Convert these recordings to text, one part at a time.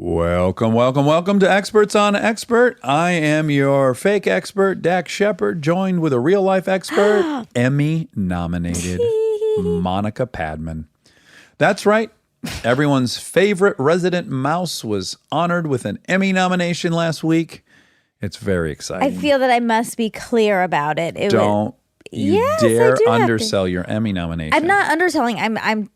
Welcome to Experts on Expert. I am your fake expert, Dax Shepard, joined with a real-life expert, Emmy-nominated Monica Padman. That's right. Everyone's favorite resident mouse was honored with an Emmy nomination last week. It's very exciting. I feel that I must be clear about it. Don't you dare undersell your Emmy nomination. I'm not underselling. I'm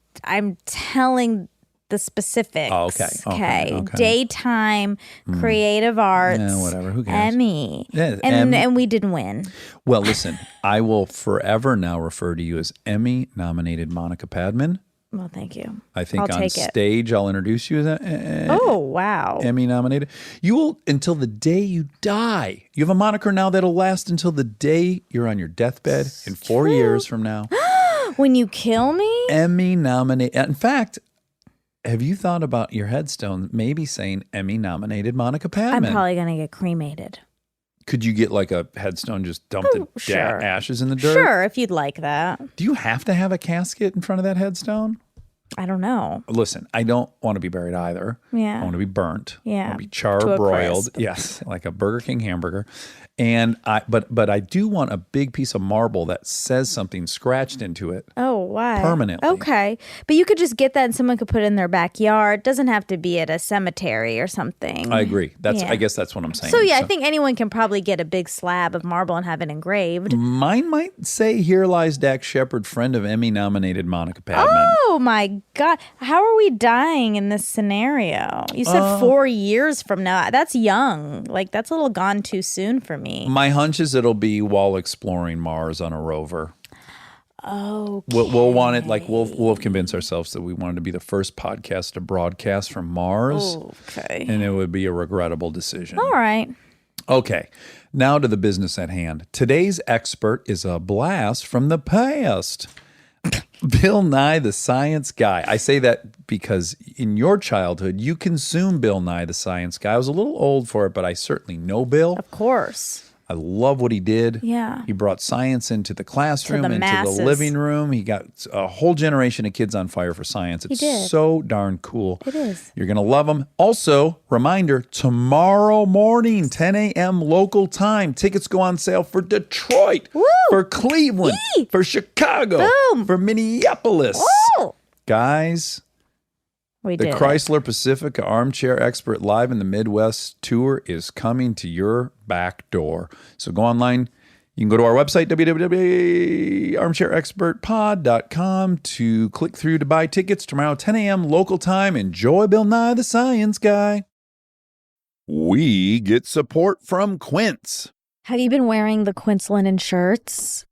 telling the specifics. Oh, okay. Daytime, creative arts, whatever. Who cares? Emmy. Yeah, and we didn't win. Well, listen, I will forever now refer to you as Emmy-nominated Monica Padman. Well, thank you. I think I'll on take stage I'll introduce you as oh, wow. Emmy-nominated. You will until the day you die. You have a moniker now that'll last until the day you're on your deathbed in 4 years from now. When you kill me? Emmy-nominated. In fact, have you thought about your headstone maybe saying Emmy-nominated Monica Padman? I'm probably going to get cremated. Could you get like a headstone, just dump the ashes in the dirt? Sure, if you'd like that. Do you have to have a casket in front of that headstone? I don't know. Listen, I don't want to be buried either. Yeah. I want to be burnt. Yeah. I want to be char-broiled. Crisp. Yes, like a Burger King hamburger. And but I do want a big piece of marble that says something scratched into it. Oh, why? Permanently. Okay. But you could just get that and someone could put it in their backyard. It doesn't have to be at a cemetery or something. I agree. I guess that's what I'm saying. So, I think anyone can probably get a big slab of marble and have it engraved. Mine might say, "Here lies Dax Shepard, friend of Emmy-nominated Monica Padman." Oh, my God. How are we dying in this scenario? You said 4 years from now. That's young. Like, that's a little gone too soon for me. My hunch is it'll be while exploring Mars on a rover. Oh, we'll want it like we'll have convinced ourselves that we wanted to be the first podcast to broadcast from Mars. Okay. And it would be a regrettable decision. All right. Okay. Now to the business at hand. Today's expert is a blast from the past. Bill Nye the Science Guy. I say that because in your childhood, you consumed Bill Nye the Science Guy. I was a little old for it, but I certainly know Bill. Of course. I love what he did. Yeah. He brought science into the classroom, into masses. the living room. He got a whole generation of kids on fire for science. It's so darn cool. It is. You're going to love him. Also, reminder, tomorrow morning, 10 a.m. local time, tickets go on sale for Detroit, for Cleveland, for Chicago, for Minneapolis. Woo! Guys, the Chrysler Pacifica Armchair Expert Live in the Midwest tour is coming to your back door. So go online. You can go to our website, www.armchairexpertpod.com, to click through to buy tickets tomorrow, 10 a.m. local time. Enjoy Bill Nye the Science Guy. We get support from Quince. Have you been wearing the Quince linen shirts?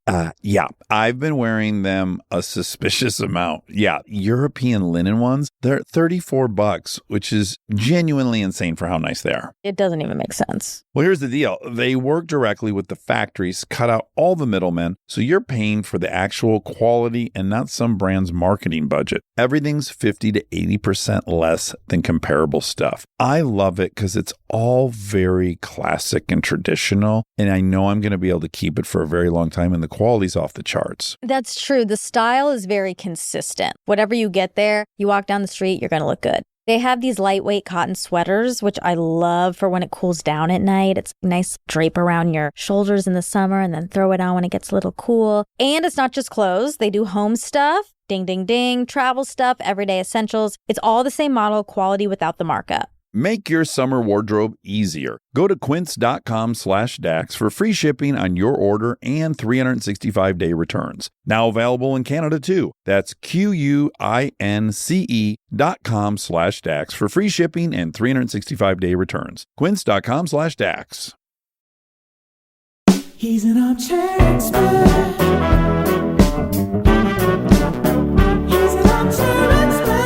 Yeah, I've been wearing them a suspicious amount. Yeah, European linen ones, they're $34, which is genuinely insane for how nice they are. It doesn't even make sense. Well, here's the deal. They work directly with the factories, cut out all the middlemen, so you're paying for the actual quality and not some brand's marketing budget. Everything's 50 to 80% less than comparable stuff. I love it because it's all very classic and traditional, and I know I'm going to be able to keep it for a very long time, and the quality's off the charts. That's true. The style is very consistent. Whatever you get there, you walk down the street, you're going to look good. They have these lightweight cotton sweaters, which I love for when it cools down at night. It's nice drape around your shoulders in the summer and then throw it on when it gets a little cool. And it's not just clothes. They do home stuff, ding, ding, ding, travel stuff, everyday essentials. It's all the same model, quality without the markup. Make your summer wardrobe easier. Go to quince.com/Dax for free shipping on your order and 365-day returns. Now available in Canada too. That's QUINCE.com/Dax for free shipping and 365-day returns. Quince.com/Dax. He's an armchair expert. He's an armchair expert.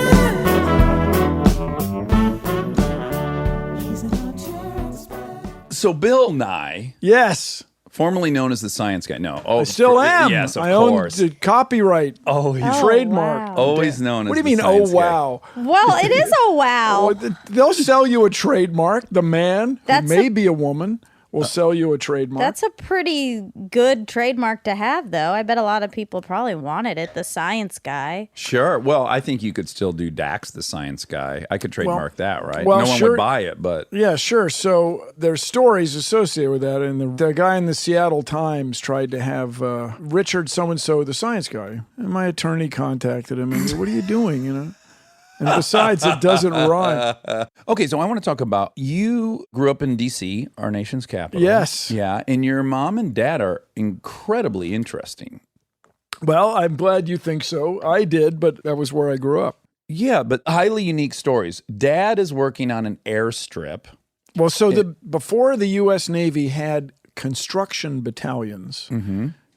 So Bill Nye, yes, formerly known as the Science Guy. No, I still am. Yes, of I course. own the copyright. Trademark. Trademark. Always known as. What do you the mean? Science Oh wow! Guy. Well, it is a wow. They'll sell you a trademark. The man, who may be a woman, We'll sell you a trademark. That's a pretty good trademark to have, though. I bet a lot of people probably wanted it. The Science Guy. Sure. Well, I think you could still do Dax the Science Guy. I could trademark that, right? well, no one sure. would buy it, but Yeah, sure. So there's stories associated with that. And the guy in the Seattle Times tried to have Richard so-and-so, the Science Guy. And my attorney contacted him and, what are you doing, And besides, it doesn't rhyme. okay, so I want to talk about you grew up in D.C., our nation's capital. Yes. Yeah, and your mom and dad are incredibly interesting. Well, I'm glad you think so. I did, but that was where I grew up. Yeah, but highly unique stories. Dad is working on an airstrip. Well, so before the U.S. Navy had construction battalions,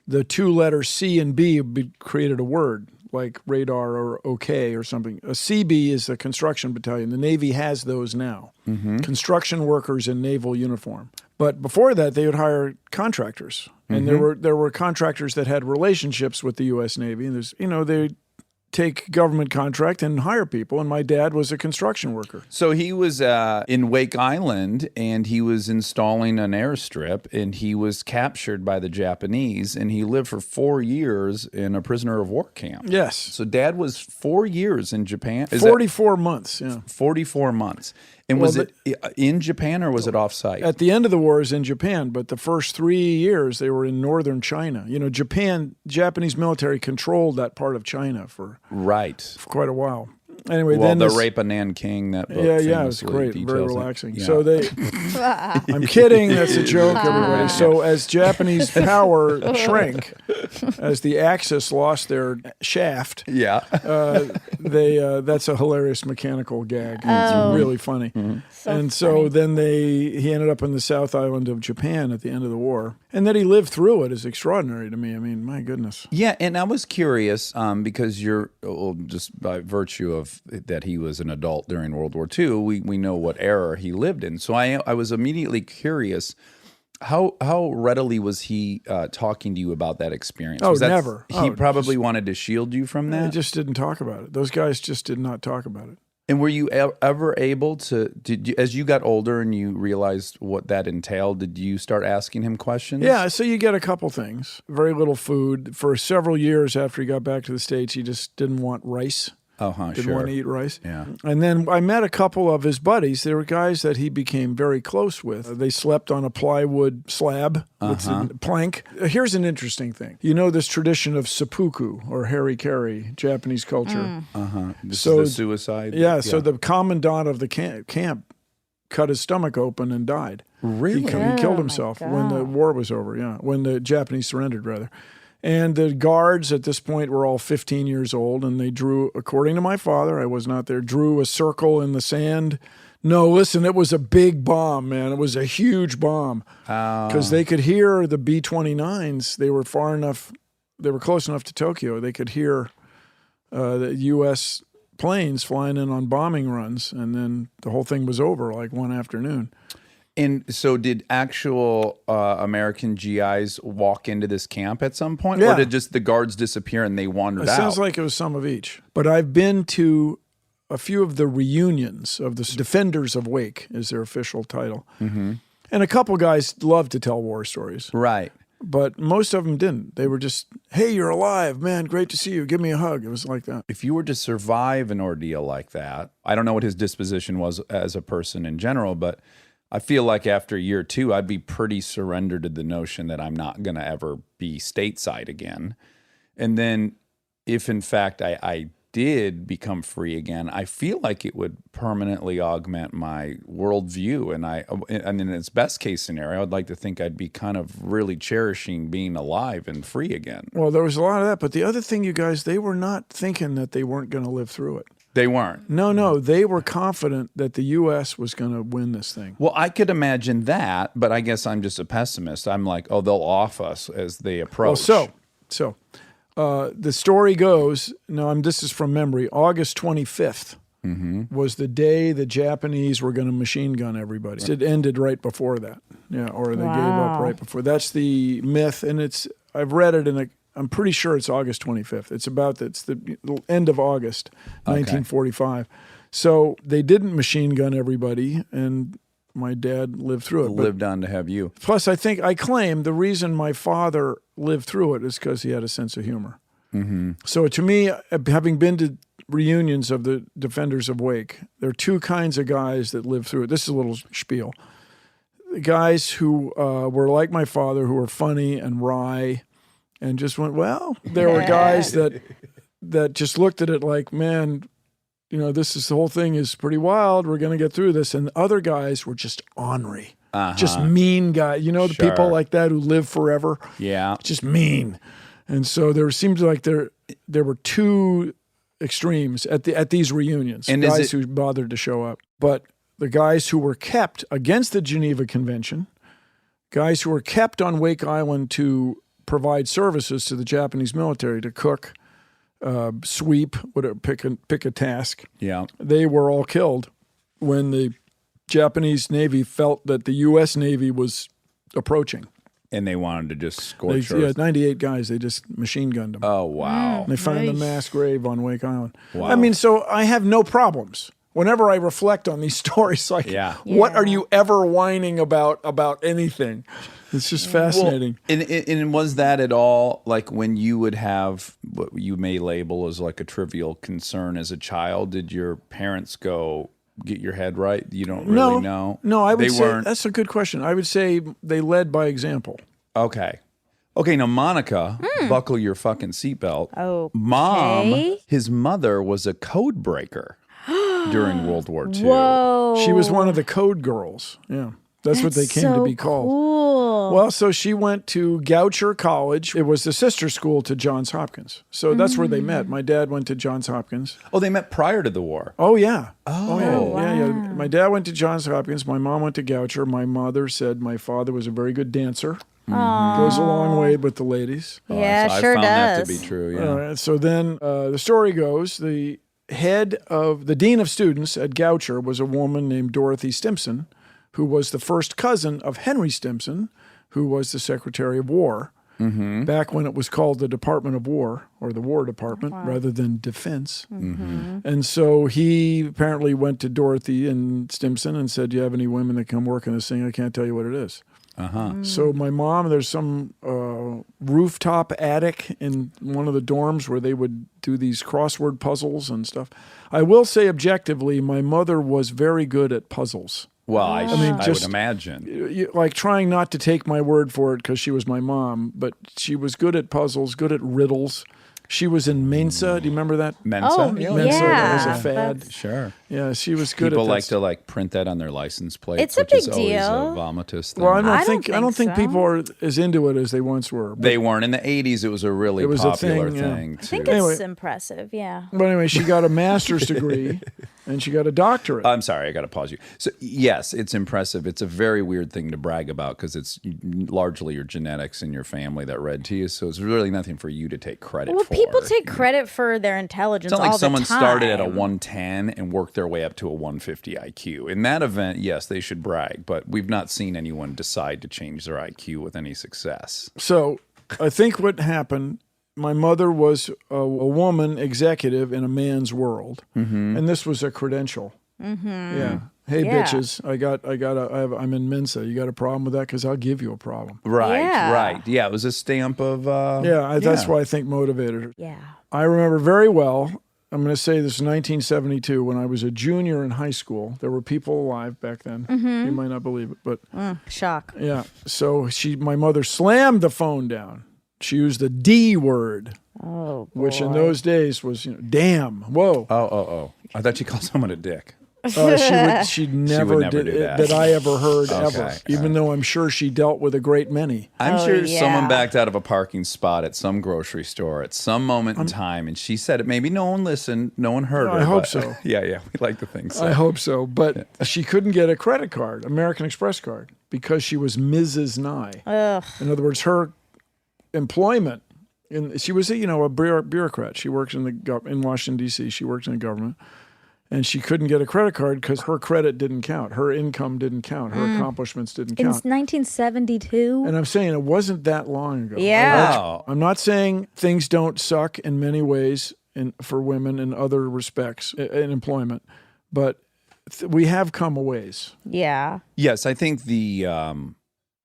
the two letters C and B created a word, like radar or OK or something. A CB is a construction battalion. The Navy has those now. Construction workers in naval uniform. But before that, they would hire contractors. And there were contractors that had relationships with the U.S. Navy. And there's, they take government contract and hire people. And my dad was a construction worker. So he was in Wake Island, and he was installing an airstrip, and he was captured by the Japanese, and he lived for 4 years in a prisoner of war camp. Yes. So Dad was 4 years in Japan. 44 months, yeah. 44 months. And was it in Japan or was it off-site? At the end of the war, it was in Japan, but the first 3 years, they were in northern China. Japanese military controlled that part of China for quite a while. Anyway, well, then the Rape of Nanking, that book. Yeah, it was great, very details relaxing. Yeah. So I'm kidding, that's a joke, everybody. So as Japanese power shrank, as the Axis lost their shaft, that's a hilarious mechanical gag. It's really funny. So then he ended up on the South Island of Japan at the end of the war. And that he lived through it is extraordinary to me. I mean, my goodness. Yeah, and I was curious because just by virtue of that he was an adult during World War II, we know what era he lived in. So I was immediately curious, how readily was he talking to you about that experience? Never. He probably wanted to shield you from that? He just didn't talk about it. Those guys just did not talk about it. And were you ever able to, as you got older and you realized what that entailed, did you start asking him questions? Yeah, so you get a couple things. Very little food. For several years after he got back to the States, he just didn't want rice. Didn't want to eat rice. Yeah. And then I met a couple of his buddies. They were guys that he became very close with. They slept on a plywood slab with a plank. Here's an interesting thing. You know this tradition of seppuku, or harikari, Japanese culture. This is the suicide? Yeah, so the commandant of the camp cut his stomach open and died. Really? He killed himself when the war was over, when the Japanese surrendered, rather. And the guards at this point were all 15 years old, and they drew, according to my father, I was not there, drew a circle in the sand. No, listen, it was a big bomb, man. It was a huge bomb. Because they could hear the B-29s. They were close enough to Tokyo. They could hear the U.S. planes flying in on bombing runs, and then the whole thing was over like one afternoon. And so did actual American GIs walk into this camp at some point? Yeah. Or did just the guards disappear and they wandered out? It sounds like it was some of each. But I've been to a few of the reunions of the Defenders of Wake is their official title. And a couple guys love to tell war stories. Right. But most of them didn't. They were just, hey, you're alive, man, great to see you. Give me a hug. It was like that. If you were to survive an ordeal like that, I don't know what his disposition was as a person in general, but I feel like after year 2, I'd be pretty surrendered to the notion that I'm not going to ever be stateside again. And then if, in fact, I did become free again, I feel like it would permanently augment my worldview. And in its best case scenario, I'd like to think I'd be kind of really cherishing being alive and free again. Well, there was a lot of that. But the other thing, you guys, they were not thinking that they weren't going to live through it. They weren't. No, they were confident that the U.S. was going to win this thing. Well, I could imagine that, but I guess I'm just a pessimist. I'm like, they'll off us as they approach. Well, so the story goes, this is from memory, August 25th was the day the Japanese were going to machine gun everybody. It ended right before that. Yeah, or they gave up right before. That's the myth, and I've read it I'm pretty sure it's August 25th. It's the end of August, 1945. So they didn't machine gun everybody, and my dad lived through it. But Lived on to have you. plus, I claim the reason my father lived through it is because he had a sense of humor. Mm-hmm. So to me, having been to reunions of the Defenders of Wake, there are two kinds of guys that live through it. This is a little spiel. The guys who were like my father, who were funny and wry and just went, well. There were guys that just looked at it like, man, you know, the whole thing is pretty wild. We're going to get through this. And the other guys were just ornery, just mean guys. You know, the people like that who live forever. Yeah. Just mean. And so there seems like there were two extremes at these reunions, and guys who bothered to show up. But the guys who were kept against the Geneva Convention, guys who were kept on Wake Island to provide services to the Japanese military, to cook, sweep, whatever, pick a task. Yeah, they were all killed when the Japanese Navy felt that the U.S. Navy was approaching. And they wanted to just scorch Earth. Yeah, 98 guys. They just machine gunned them. Oh, wow. They found the mass grave on Wake Island. Wow. I mean, so I have no problems. Whenever I reflect on these stories, like, what are you ever whining about anything? It's just fascinating. Well, and was that at all like when you would have what you may label as like a trivial concern as a child? Did your parents go, get your head right? You don't really know? No, I would say that's a good question. I would say they led by example. Okay, now Monica, buckle your fucking seatbelt. Oh, Mom, his mother was a code breaker during World War II. Whoa. She was one of the code girls. Yeah. That's what they came to be called. Cool. Well, so she went to Goucher College. It was the sister school to Johns Hopkins. So that's where they met. My dad went to Johns Hopkins. Oh, they met prior to the war. Oh, yeah. Wow. Yeah. My dad went to Johns Hopkins. My mom went to Goucher. My mother said my father was a very good dancer. Goes a long way with the ladies. Yeah, so sure I found does. that to be true, yeah. So then the story goes, the dean of students at Goucher was a woman named Dorothy Stimson, who was the first cousin of Henry Stimson, who was the Secretary of War, back when it was called the Department of War, or the War Department, rather than Defense. And so he apparently went to Dorothy and Stimson and said, do you have any women that come work in this thing? I can't tell you what it is. So my mom, there's some rooftop attic in one of the dorms where they would do these crossword puzzles and stuff. I will say objectively, my mother was very good at puzzles. Well, I would imagine. Like trying not to take my word for it because she was my mom, but she was good at puzzles, good at riddles. She was in Mensa. Do you remember that? Mensa? Oh, Mensa, that was a fad. Sure. Yeah, she was good People at like to like print that on their license plate. It's a which big is always deal. a vomitous thing. Well, I don't think so. people are as into it as they once were. They weren't. In the 80s, it was a really popular thing. I think it's impressive, yeah. But anyway, she got a master's degree and she got a doctorate. I'm sorry, I got to pause you. So yes, it's impressive. It's a very weird thing to brag about because it's largely your genetics and your family that read to you. So it's really nothing for you to take credit for. Well, people take credit for their intelligence it's not like all someone the time. started at a 110 and worked their way up to a 150 IQ. In that event, yes, they should brag, but we've not seen anyone decide to change their IQ with any success. So I think what happened, my mother was a woman executive in a man's world, and this was a credential. Yeah. Hey, bitches, I'm in Mensa. You got a problem with that? Because I'll give you a problem. Right. Yeah, it was a stamp of... that's why I think motivated her. Yeah. I remember very well, I'm going to say this is 1972, when I was a junior in high school. There were people alive back then. You might not believe it, but... shock. Yeah. So my mother slammed the phone down. She used the D word. Oh, boy. Which in those days was, damn, whoa. Oh. I thought you called someone a dick. She never did do that. that I ever heard ever, even though I'm sure she dealt with a great many. I'm sure someone backed out of a parking spot at some grocery store at some moment in time, and she said it. Maybe no one listened, no one heard her. I hope so. Yeah, we like to think so. I hope so, but she couldn't get a credit card, American Express card, because she was Mrs. Nye. Ugh. In other words, her employment, she was a bureaucrat. She works in Washington, D.C. She works in the government. And she couldn't get a credit card because her credit didn't count. Her income didn't count. Her accomplishments didn't count. In 1972? And I'm saying it wasn't that long ago. Yeah. Wow. I'm not saying things don't suck in many ways for women in other respects in employment. But we have come a ways. Yeah. Yes, I think the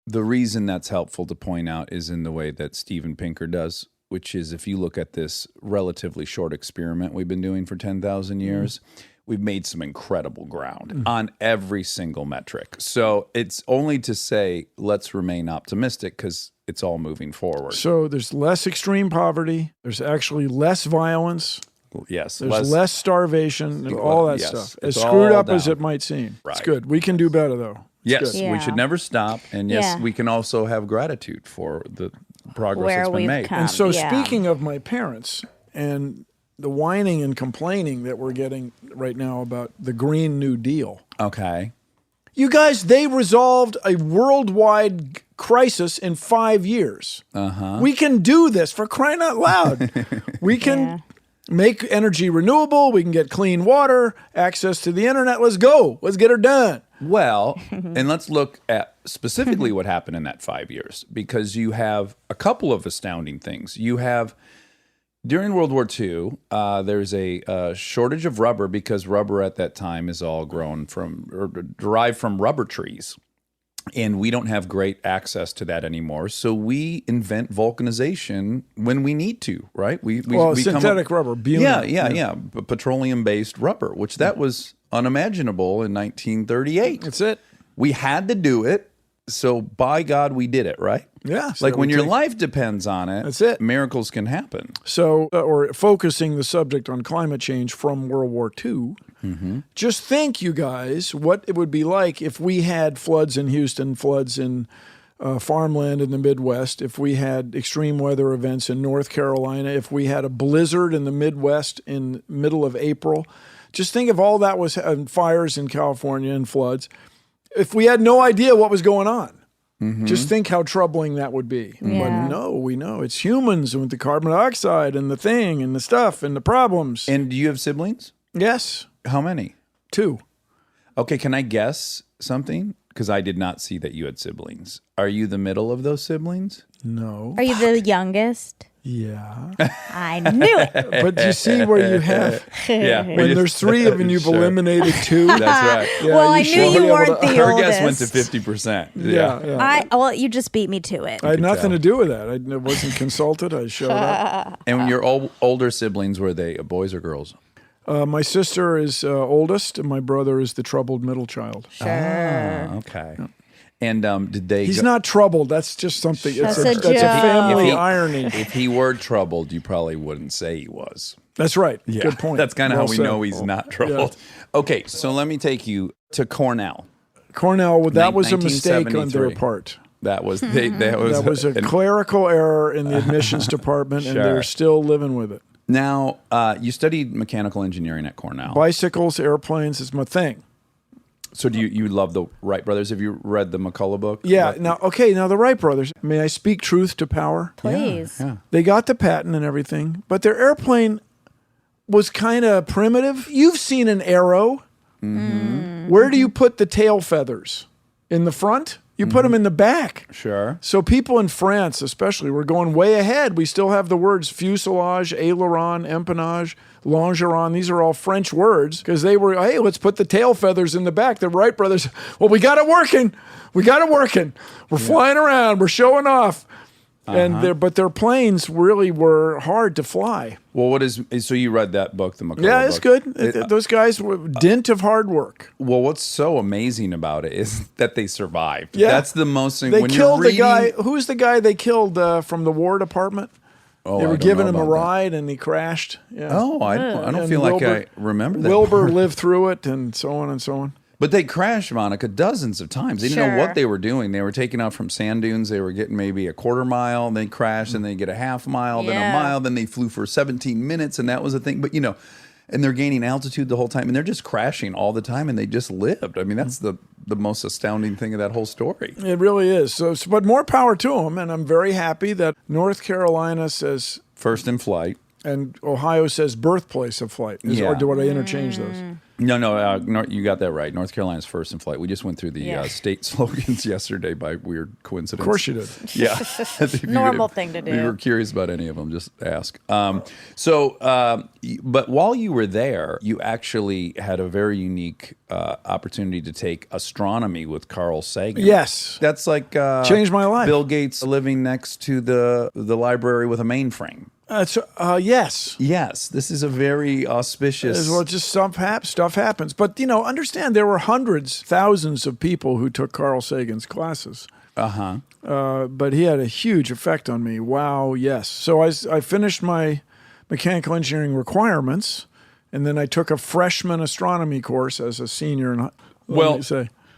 reason that's helpful to point out is in the way that Steven Pinker does, which is if you look at this relatively short experiment we've been doing for 10,000 years, we've made some incredible ground on every single metric. So it's only to say, let's remain optimistic because it's all moving forward. So there's less extreme poverty. There's actually less violence. Yes. There's less starvation and all that yes, stuff. it's As screwed all up as down. it might seem. Right. It's good. We can do better, though. It's Yes, good. Yeah. we should never stop. And yes, Yeah. we can also have gratitude for the progress Where that's been we've made. come. And so Yeah. speaking of my parents and the whining and complaining that we're getting right now about the Green New Deal. Okay. You guys, they resolved a worldwide crisis in 5 years. We can do this, for crying out loud. We can make energy renewable. We can get clean water, access to the internet. Let's go. Let's get her done. Well, and let's look at specifically what happened in that 5 years, because you have a couple of astounding things. You have, during World War II, there's a shortage of rubber because rubber at that time is all grown from or derived from rubber trees. And we don't have great access to that anymore. So we invent vulcanization when we need to, right? We synthetic rubber. Yeah. Petroleum-based rubber, which that was unimaginable in 1938. That's it. We had to do it. So by God, we did it, right? Yeah. so Like when we your take- life depends on it, That's it. miracles can happen. So, or focusing the subject on climate change from World War II, just think, you guys, what it would be like if we had floods in Houston, floods in farmland in the Midwest, if we had extreme weather events in North Carolina, if we had a blizzard in the Midwest in middle of April. Just think if all that was fires in California and floods. If we had no idea what was going on. Just think how troubling that would be. Yeah. But no, we know it's humans with the carbon dioxide and the thing and the stuff and the problems. And do you have siblings? Yes, How many? 2. Okay, can I guess something? Because I did not see that you had siblings. Are you the middle of those siblings? No. Are you the youngest? Yeah. I knew it. But you see where you have, Yeah. when there's 3 of them, you've Sure. eliminated 2. That's right. Yeah, Well, I you knew should you be able weren't to- the Her oldest. guess went to 50%. Yeah. Well, you just beat me to it. I had nothing tell. to do with that. I wasn't consulted. I showed up. And your older siblings, were they boys or girls? My sister is oldest, and my brother is the troubled middle child. Sure. Okay. And did they? He's not troubled. That's just something. That's a That's a joke. family If he- irony. If he were troubled, you probably wouldn't say he was. That's right. Good point. That's kind of Well how we said. know he's not troubled. Okay, so let me take you to Cornell. Cornell, that was a mistake on their 1973. part. That was that That was a an- clerical error in the admissions department, and Sure. they're still living with it. Now, you studied mechanical engineering at Cornell. Bicycles, airplanes is my thing. So do you love the Wright brothers? Have you read the McCullough book? Yeah. That- Now the Wright brothers. May I speak truth to power? Please. Yeah. They got the patent and everything, but their airplane was kind of primitive. You've seen an arrow. Where do you put the tail feathers? In the front? You put them in the back. Sure. So people in France, especially, were going way ahead. We still have the words fuselage, aileron, empennage, longeron. These are all French words because they were, hey, let's put the tail feathers in the back. The Wright brothers, well, we got it working. We got it working. We're flying around. We're showing off. But their planes really were hard to fly. Well, so you read that book, the McCullough Yeah, it's book. good. Those guys were dint of hard work. Well, what's so amazing about it is that they survived. Yeah. That's the most thing. They when killed you're the guy. reading- Who's the guy they killed from the War Department? Oh, They I were don't giving know him a about that. ride and he crashed. Yeah. Oh, I don't And feel like I Wilbur- remember that. Wilbur lived through it and so on and so on. But they crashed, Monica, dozens of times. They didn't know Sure. what they were doing. They were taking off from sand dunes. They were getting maybe a quarter mile, and they crashed, and they get a half mile, then a Yeah. mile, then they flew for 17 minutes, and that was the thing. But, and they're gaining altitude the whole time, and they're just crashing all the time, and they just lived. I mean, that's the most astounding thing of that whole story. It really is. But more power to them. And I'm very happy that North Carolina says, First in flight. and Ohio says birthplace of flight. Yeah. Or do I interchange those? No, you got that right. North Carolina's first in flight. We just went through the state slogans yesterday by weird coincidence. Of course you did. Yeah. Normal thing to do. If you were curious about any of them, just ask. But while you were there, you actually had a very unique opportunity to take astronomy with Carl Sagan. Yes. That's like changed my life. Bill Gates living next to the library with a mainframe. Yes. Yes, this is a very auspicious. Well, just stuff happens. But, understand there were hundreds, thousands of people who took Carl Sagan's classes. But he had a huge effect on me. Wow, yes. So I finished my mechanical engineering requirements, and then I took a freshman astronomy course as a senior.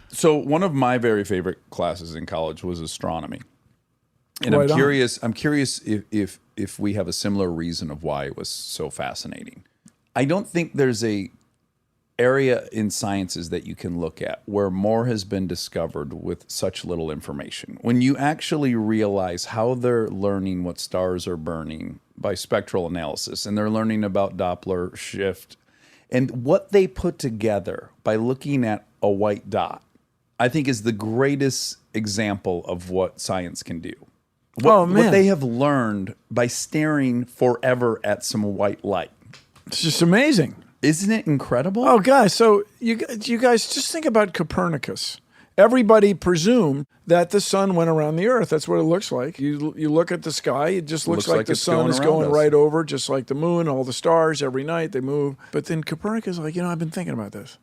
So one of my very favorite classes in college was astronomy. And Right I'm curious if we have a similar reason of why it was so fascinating. I don't think there's a area in sciences that you can look at where more has been discovered with such little information. When you actually realize how they're learning what stars are burning by spectral analysis, and they're learning about Doppler shift, and what they put together by looking at a white dot, I think is the greatest example of what science can do. What they have learned by staring forever at some white light. It's just amazing. Isn't it incredible? Oh, guys, so you guys just think about Copernicus. Everybody presumed that the sun went around the earth. That's what it looks like. You look at the sky, it just looks like the sun is going right over, just like the moon, all the stars every night, they move. But then Copernicus is like, I've been thinking about this.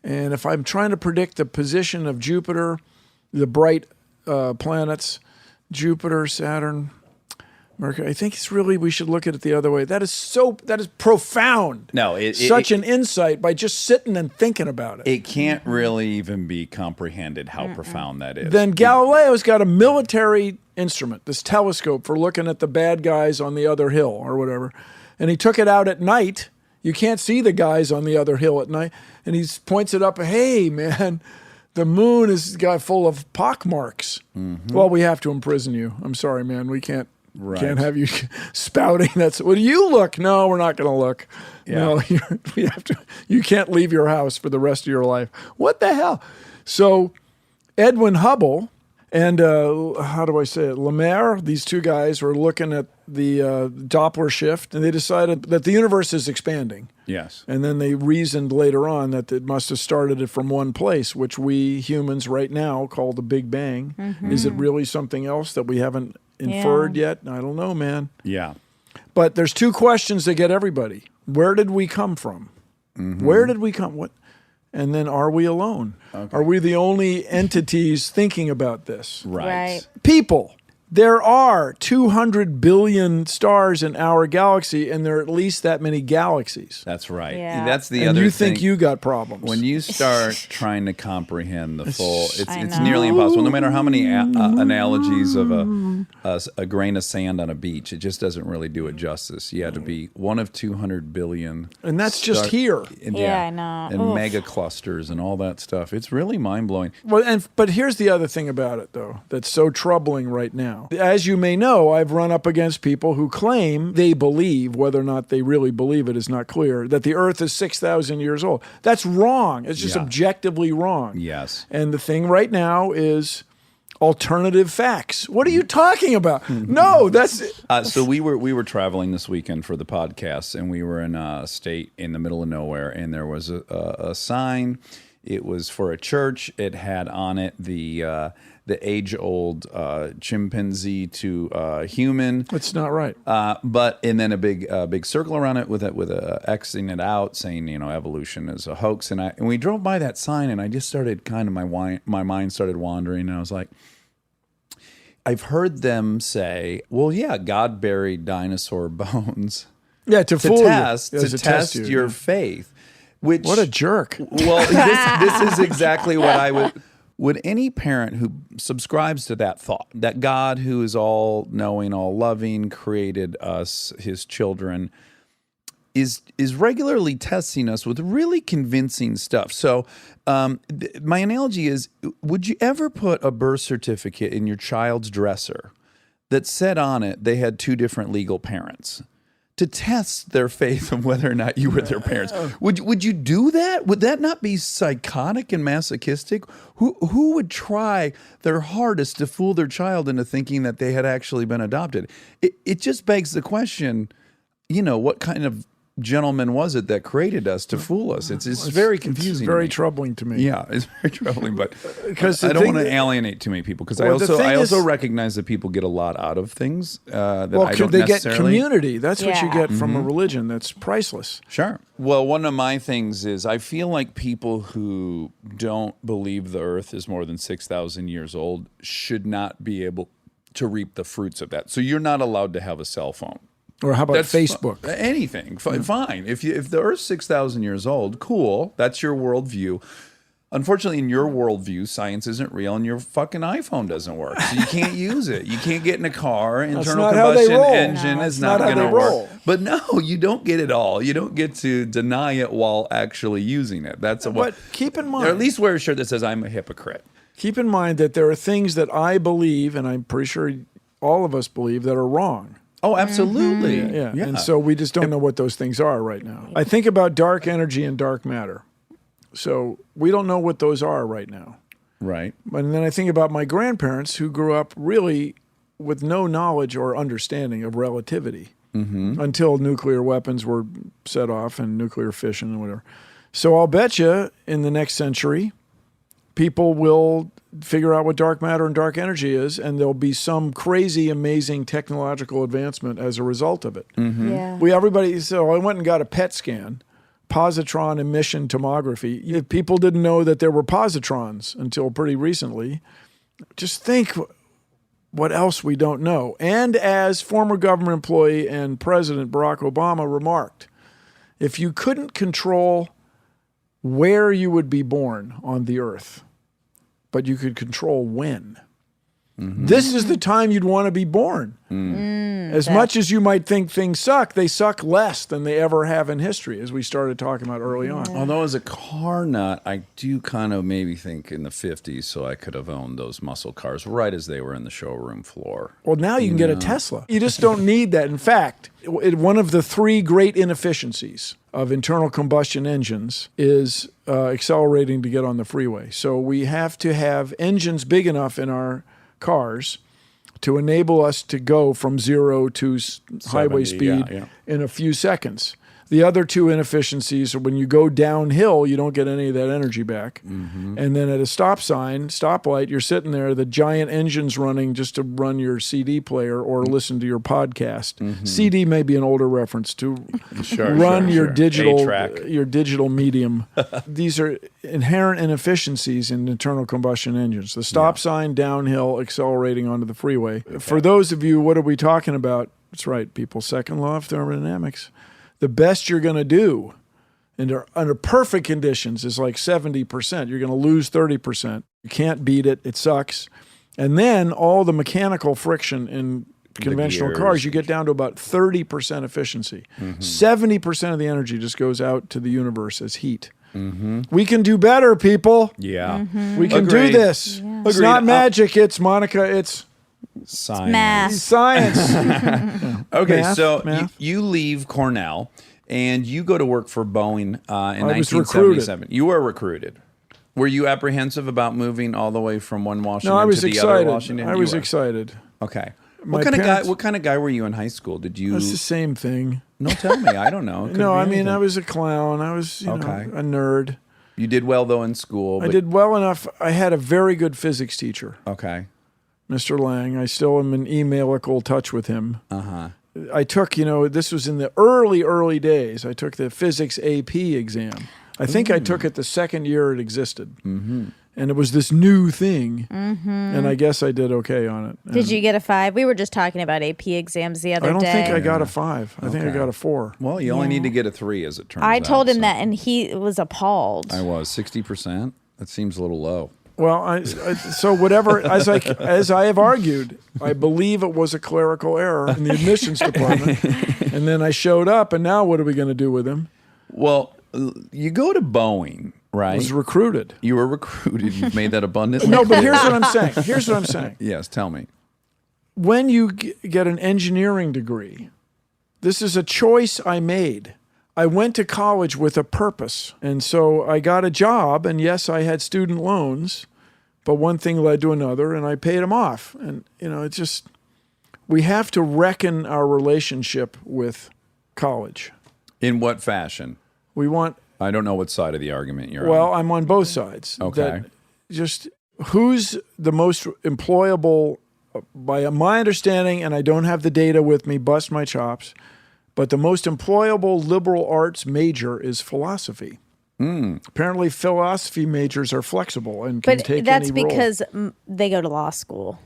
And if I'm trying to predict the position of Jupiter, the bright planets, Jupiter, Saturn, Mercury, I think we should look at it the other way. That is profound. No, such an insight by just sitting and thinking about it. It can't really even be comprehended how profound that is. Then Galileo's got a military instrument, this telescope for looking at the bad guys on the other hill or whatever. And he took it out at night. You can't see the guys on the other hill at night. And he points it up, hey, man, the moon is got full of pockmarks. Mm-hmm. Well, we have to imprison you. I'm sorry, man. We can't have you spouting. Well, you look. No, we're not going to look. Yeah. No, you can't leave your house for the rest of your life. What the hell? So Edwin Hubble and how do I say it? Lemaire, these two guys were looking at the Doppler shift, and they decided that the universe is expanding. Yes. And then they reasoned later on that it must have started it from one place, which we humans right now call the Big Bang. Mm-hmm. Is it really something else that we haven't inferred yet? I don't know, man. Yeah. But there's two questions that get everybody. Where did we come from? Mm-hmm. Where did we come? What? And then, are we alone? Okay. Are we the only entities thinking about this? Right. People. There are 200 billion stars in our galaxy, and there are at least that many galaxies. That's right. Yeah. That's the and other thing. You think you got problems. When you start trying to comprehend the full, it's nearly impossible. No matter how many analogies of a grain of sand on a beach, it just doesn't really do it justice. You have to be one of 200 billion. And that's just here. Yeah, I know. And mega clusters and all that stuff. It's really mind-blowing. Well, but here's the other thing about it, though, that's so troubling right now. As you may know, I've run up against people who claim they believe, whether or not they really believe it is not clear, that the Earth is 6,000 years old. That's wrong. It's just objectively wrong. Yes. And the thing right now is alternative facts. What are you talking about? No, that's so we were traveling this weekend for the podcast, and we were in a state in the middle of nowhere, and there was a sign. It was for a church. It had on it the age-old chimpanzee to human. It's not right. And then a big circle around it with a Xing it out, saying evolution is a hoax. And we drove by that sign, and I just started my mind started wandering, and I was like, I've heard them say, well, yeah, God buried dinosaur bones. Yeah, to fool test you. To test your faith. What a jerk. Well, this is exactly what I would. Would any parent who subscribes to that thought, that God, who is all-knowing, all-loving, created us, his children, is regularly testing us with really convincing stuff? So my analogy is, would you ever put a birth certificate in your child's dresser that said on it they had two different legal parents? to test their faith of whether or not you were their parents. Would you do that? Would that not be psychotic and masochistic? Who would try their hardest to fool their child into thinking that they had actually been adopted? It just begs the question, what kind of gentleman was it that created us to fool us? It's very confusing. It's very troubling to me. Yeah, it's very troubling, but because I don't want to alienate too many people because I also recognize that people get a lot out of things that I don't they necessarily... get community. That's what you get from a religion. That's priceless. Sure. Well, one of my things is I feel like people who don't believe the earth is more than 6,000 years old should not be able to reap the fruits of that. So you're not allowed to have a cell phone. Or how about Facebook? Anything. Fine. If the Earth's 6,000 years old, cool. That's your worldview. Unfortunately, in your worldview, science isn't real and your fucking iPhone doesn't work. So you can't use it. You can't get in a car. Internal combustion engine is not going to work. But no, you don't get it all. You don't get to deny it while actually using it. But keep in mind, or at least wear a shirt that says I'm a hypocrite. Keep in mind that there are things that I believe, and I'm pretty sure all of us believe, that are wrong. Oh, absolutely. Yeah. And so we just don't know what those things are right now. I think about dark energy and dark matter. So we don't know what those are right now. Right. And then I think about my grandparents who grew up really with no knowledge or understanding of relativity until nuclear weapons were set off and nuclear fission and whatever. So I'll bet you in the next century, people will figure out what dark matter and dark energy is, and there'll be some crazy, amazing technological advancement as a result of it. Yeah. So I went and got a PET scan, positron emission tomography. People didn't know that there were positrons until pretty recently. Just think what else we don't know. And as former government employee and President Barack Obama remarked, if you couldn't control where you would be born on the earth, but you could control when. This is the time you'd want to be born. As much as you might think things suck, they suck less than they ever have in history, as we started talking about early on. Although as a car nut, I do kind of maybe think in the 50s, so I could have owned those muscle cars right as they were in the showroom floor. Well, now you can get a Tesla. You just don't need that. In fact, one of the three great inefficiencies of internal combustion engines is accelerating to get on the freeway. So we have to have engines big enough in our cars to enable us to go from 0 to highway speed in a few seconds. The other two inefficiencies are when you go downhill, you don't get any of that energy back. And then at a stoplight, you're sitting there, the giant engine's running just to run your CD player or listen to your podcast. CD may be an older reference to run your digital medium. These are inherent inefficiencies in internal combustion engines. The stop sign, downhill, accelerating onto the freeway. For those of you, what are we talking about? That's right, people. Second law of thermodynamics. The best you're going to do under perfect conditions is like 70%. You're going to lose 30%. You can't beat it. It sucks. And then all the mechanical friction in conventional cars, you get down to about 30% efficiency. 70% of the energy just goes out to the universe as heat. We can do better, people. Yeah. We can do this. Yeah. It's not magic. It's Monica. It's science. Science. Okay, math. You leave Cornell and you go to work for Boeing in 1977. You were recruited. Were you apprehensive about moving all the way from one Washington to the other Washington? I was excited. Okay. What kind of guy were you in high school? Did you? It's the same thing. No, tell me. I don't know. No, I mean, I was a clown. I was a nerd. You did well though in school. I did well enough. I had a very good physics teacher. Okay. Mr. Lang. I still am in emailical touch with him. I took, this was in the early days. I took the physics AP exam. I think I took it the second year it existed. And it was this new thing. And I guess I did okay on it. Did you get a 5? We were just talking about AP exams the other day. I don't think I got a 5. I think I got a 4. Well, you only need to get a 3 as it turns out. I told him that, and he was appalled. I was. 60%? That seems a little low. Well, so whatever, as I have argued, I believe it was a clerical error in the admissions department. And then I showed up, and now what are we going to do with him? Well, you go to Boeing, right? I was recruited. You were recruited. You've made that abundantly No, but clear. Here's what I'm saying. Yes, tell me. When you get an engineering degree, This is a choice I made. I went to college with a purpose. And so I got a job, and yes, I had student loans, but one thing led to another, and I paid them off. And, it's just, we have to reckon our relationship with college. In what fashion? We want... I don't know what side of the argument you're on. Well, I'm on both sides. Okay. That just who's the most employable, by my understanding, and I don't have the data with me, bust my chops, but the most employable liberal arts major is philosophy. Apparently, philosophy majors are flexible and can take that's any role. because they go to law school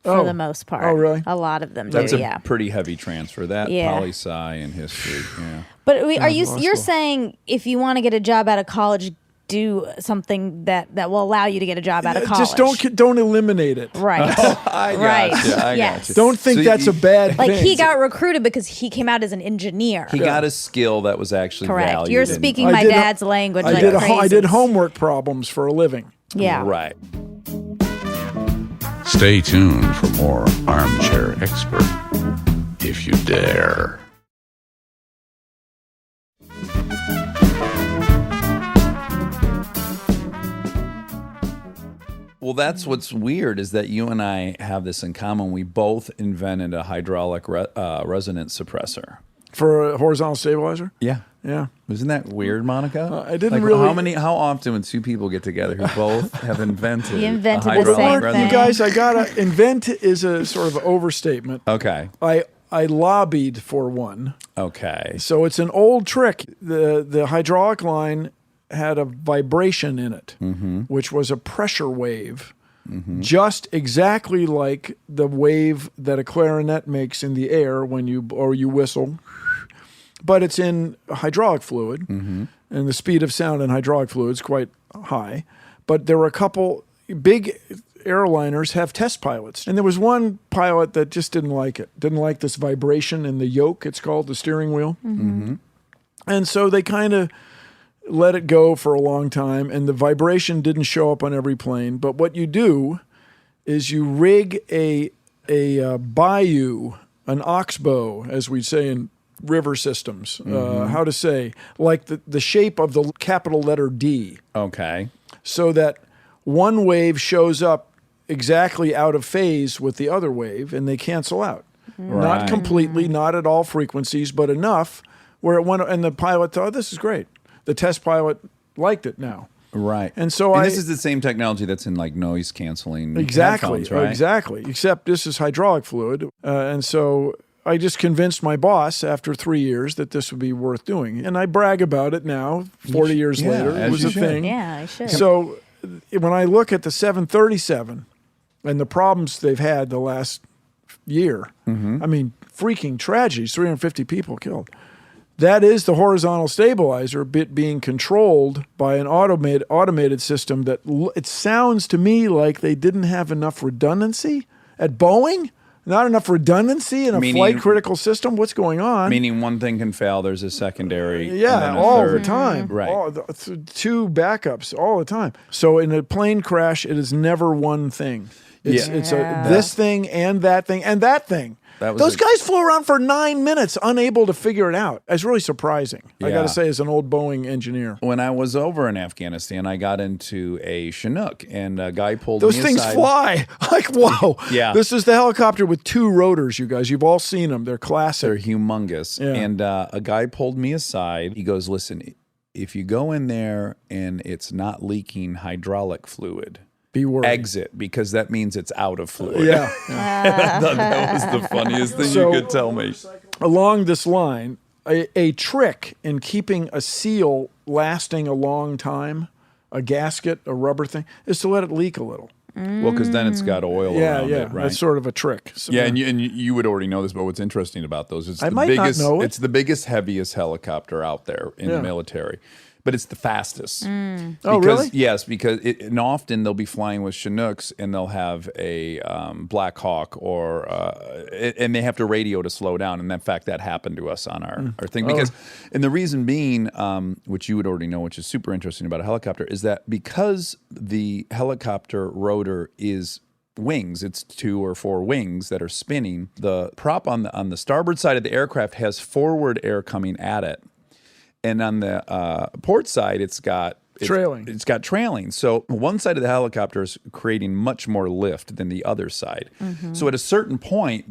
for the most part. Oh, really? A lot of them That's do, a pretty heavy transfer. That poli-sci and history. Yeah. But you're school. saying if you want to get a job out of college, do something that will allow you to get a job out of college. Just don't eliminate it. Right. I Right. gotcha. I Yes. gotcha. Don't think So that's a bad Like thing. he got recruited because he came out as an engineer. He got a skill that was actually Correct. valued. You're and- speaking I my did- dad's language I like did crazy. I did homework problems for a living. Yeah. Right. Stay tuned for more Armchair Expert, if you dare. Well, that's what's weird is that you and I have this in common. We both invented a hydraulic resonance suppressor. For a horizontal stabilizer? Yeah. Yeah. Isn't that weird, Monica? I didn't like, really- How often when two people get together who both have invented He invented a the hydraulic same resonance? You guys, I gotta invent is a sort of overstatement. Okay. I lobbied for one. Okay. So it's an old trick. The hydraulic line had a vibration in it, which was a pressure wave, just exactly like the wave that a clarinet makes in the air when you whistle. But it's in hydraulic fluid, and the speed of sound in hydraulic fluid is quite high. But there were a couple big airliners have test pilots, and there was one pilot that just didn't like it. Didn't like this vibration in the yoke. It's called the steering wheel, and so they kind of let it go for a long time, and the vibration didn't show up on every plane. But what you do is you rig a bayou, an oxbow, as we say in river systems, how to say, like the shape of the capital letter D, Okay. so that one wave shows up exactly out of phase with the other wave, and they cancel out. Not Right. completely, not at all frequencies, but enough where it went, and the pilot thought, this is great. The test pilot liked it now. Right. And so this is the same technology that's in like noise canceling Exactly, headphones, right? exactly. Except this is hydraulic fluid. And so I just convinced my boss after 3 years that this would be worth doing. And I brag about it now, 40 years yeah, later. as It was you a should. thing. Yeah, I should. So when I look at the 737 and the problems they've had the last year, I mean, freaking tragedies, 350 people killed. That is the horizontal stabilizer bit being controlled by an automated system that it sounds to me like they didn't have enough redundancy at Boeing. Not enough redundancy in a Meaning- flight critical system. What's going on? Meaning one thing can fail, there's a secondary. and Yeah, then a all third. the time. Right. Two backups all the time. So in a plane crash, it is never one thing. It's this thing and that thing and that thing. That was Those a- guys flew around for 9 minutes, unable to figure it out. It's really surprising. I got Yeah. to say, as an old Boeing engineer, When I was over in Afghanistan, I got into a Chinook, and a guy pulled those me things aside. fly. Like, whoa! Yeah. This is the helicopter with 2 rotors. You guys, you've all seen them. They're classic. They're humongous. Yeah. And a guy pulled me aside. He goes, listen, if you go in there and it's not leaking hydraulic fluid, Be worried. exit, because that means it's out of fluid. Yeah. I thought that was the funniest thing So- you could tell me. Along this line, a trick in keeping a seal lasting a long time, a gasket, a rubber thing, is to let it leak a little. Well, because then it's got oil Yeah, around yeah. it, right? That's sort of a trick. So, Yeah, and you would already know this, but what's interesting about those is I the might not biggest. know it. It's the biggest, heaviest helicopter out there in Yeah. the military, but it's the fastest. Oh, Because- really? Yes, because and often they'll be flying with Chinooks and they'll have a Black Hawk or and they have to radio to slow down. And in fact, that happened to us on our thing because, and the reason being, which you would already know, which is super interesting about a helicopter, is that because the helicopter rotor is wings. It's 2 or 4 wings that are spinning. The prop on the starboard side of the aircraft has forward air coming at it. And on the port side, it's got trailing. So one side of the helicopter is creating much more lift than the other side. So at a certain point,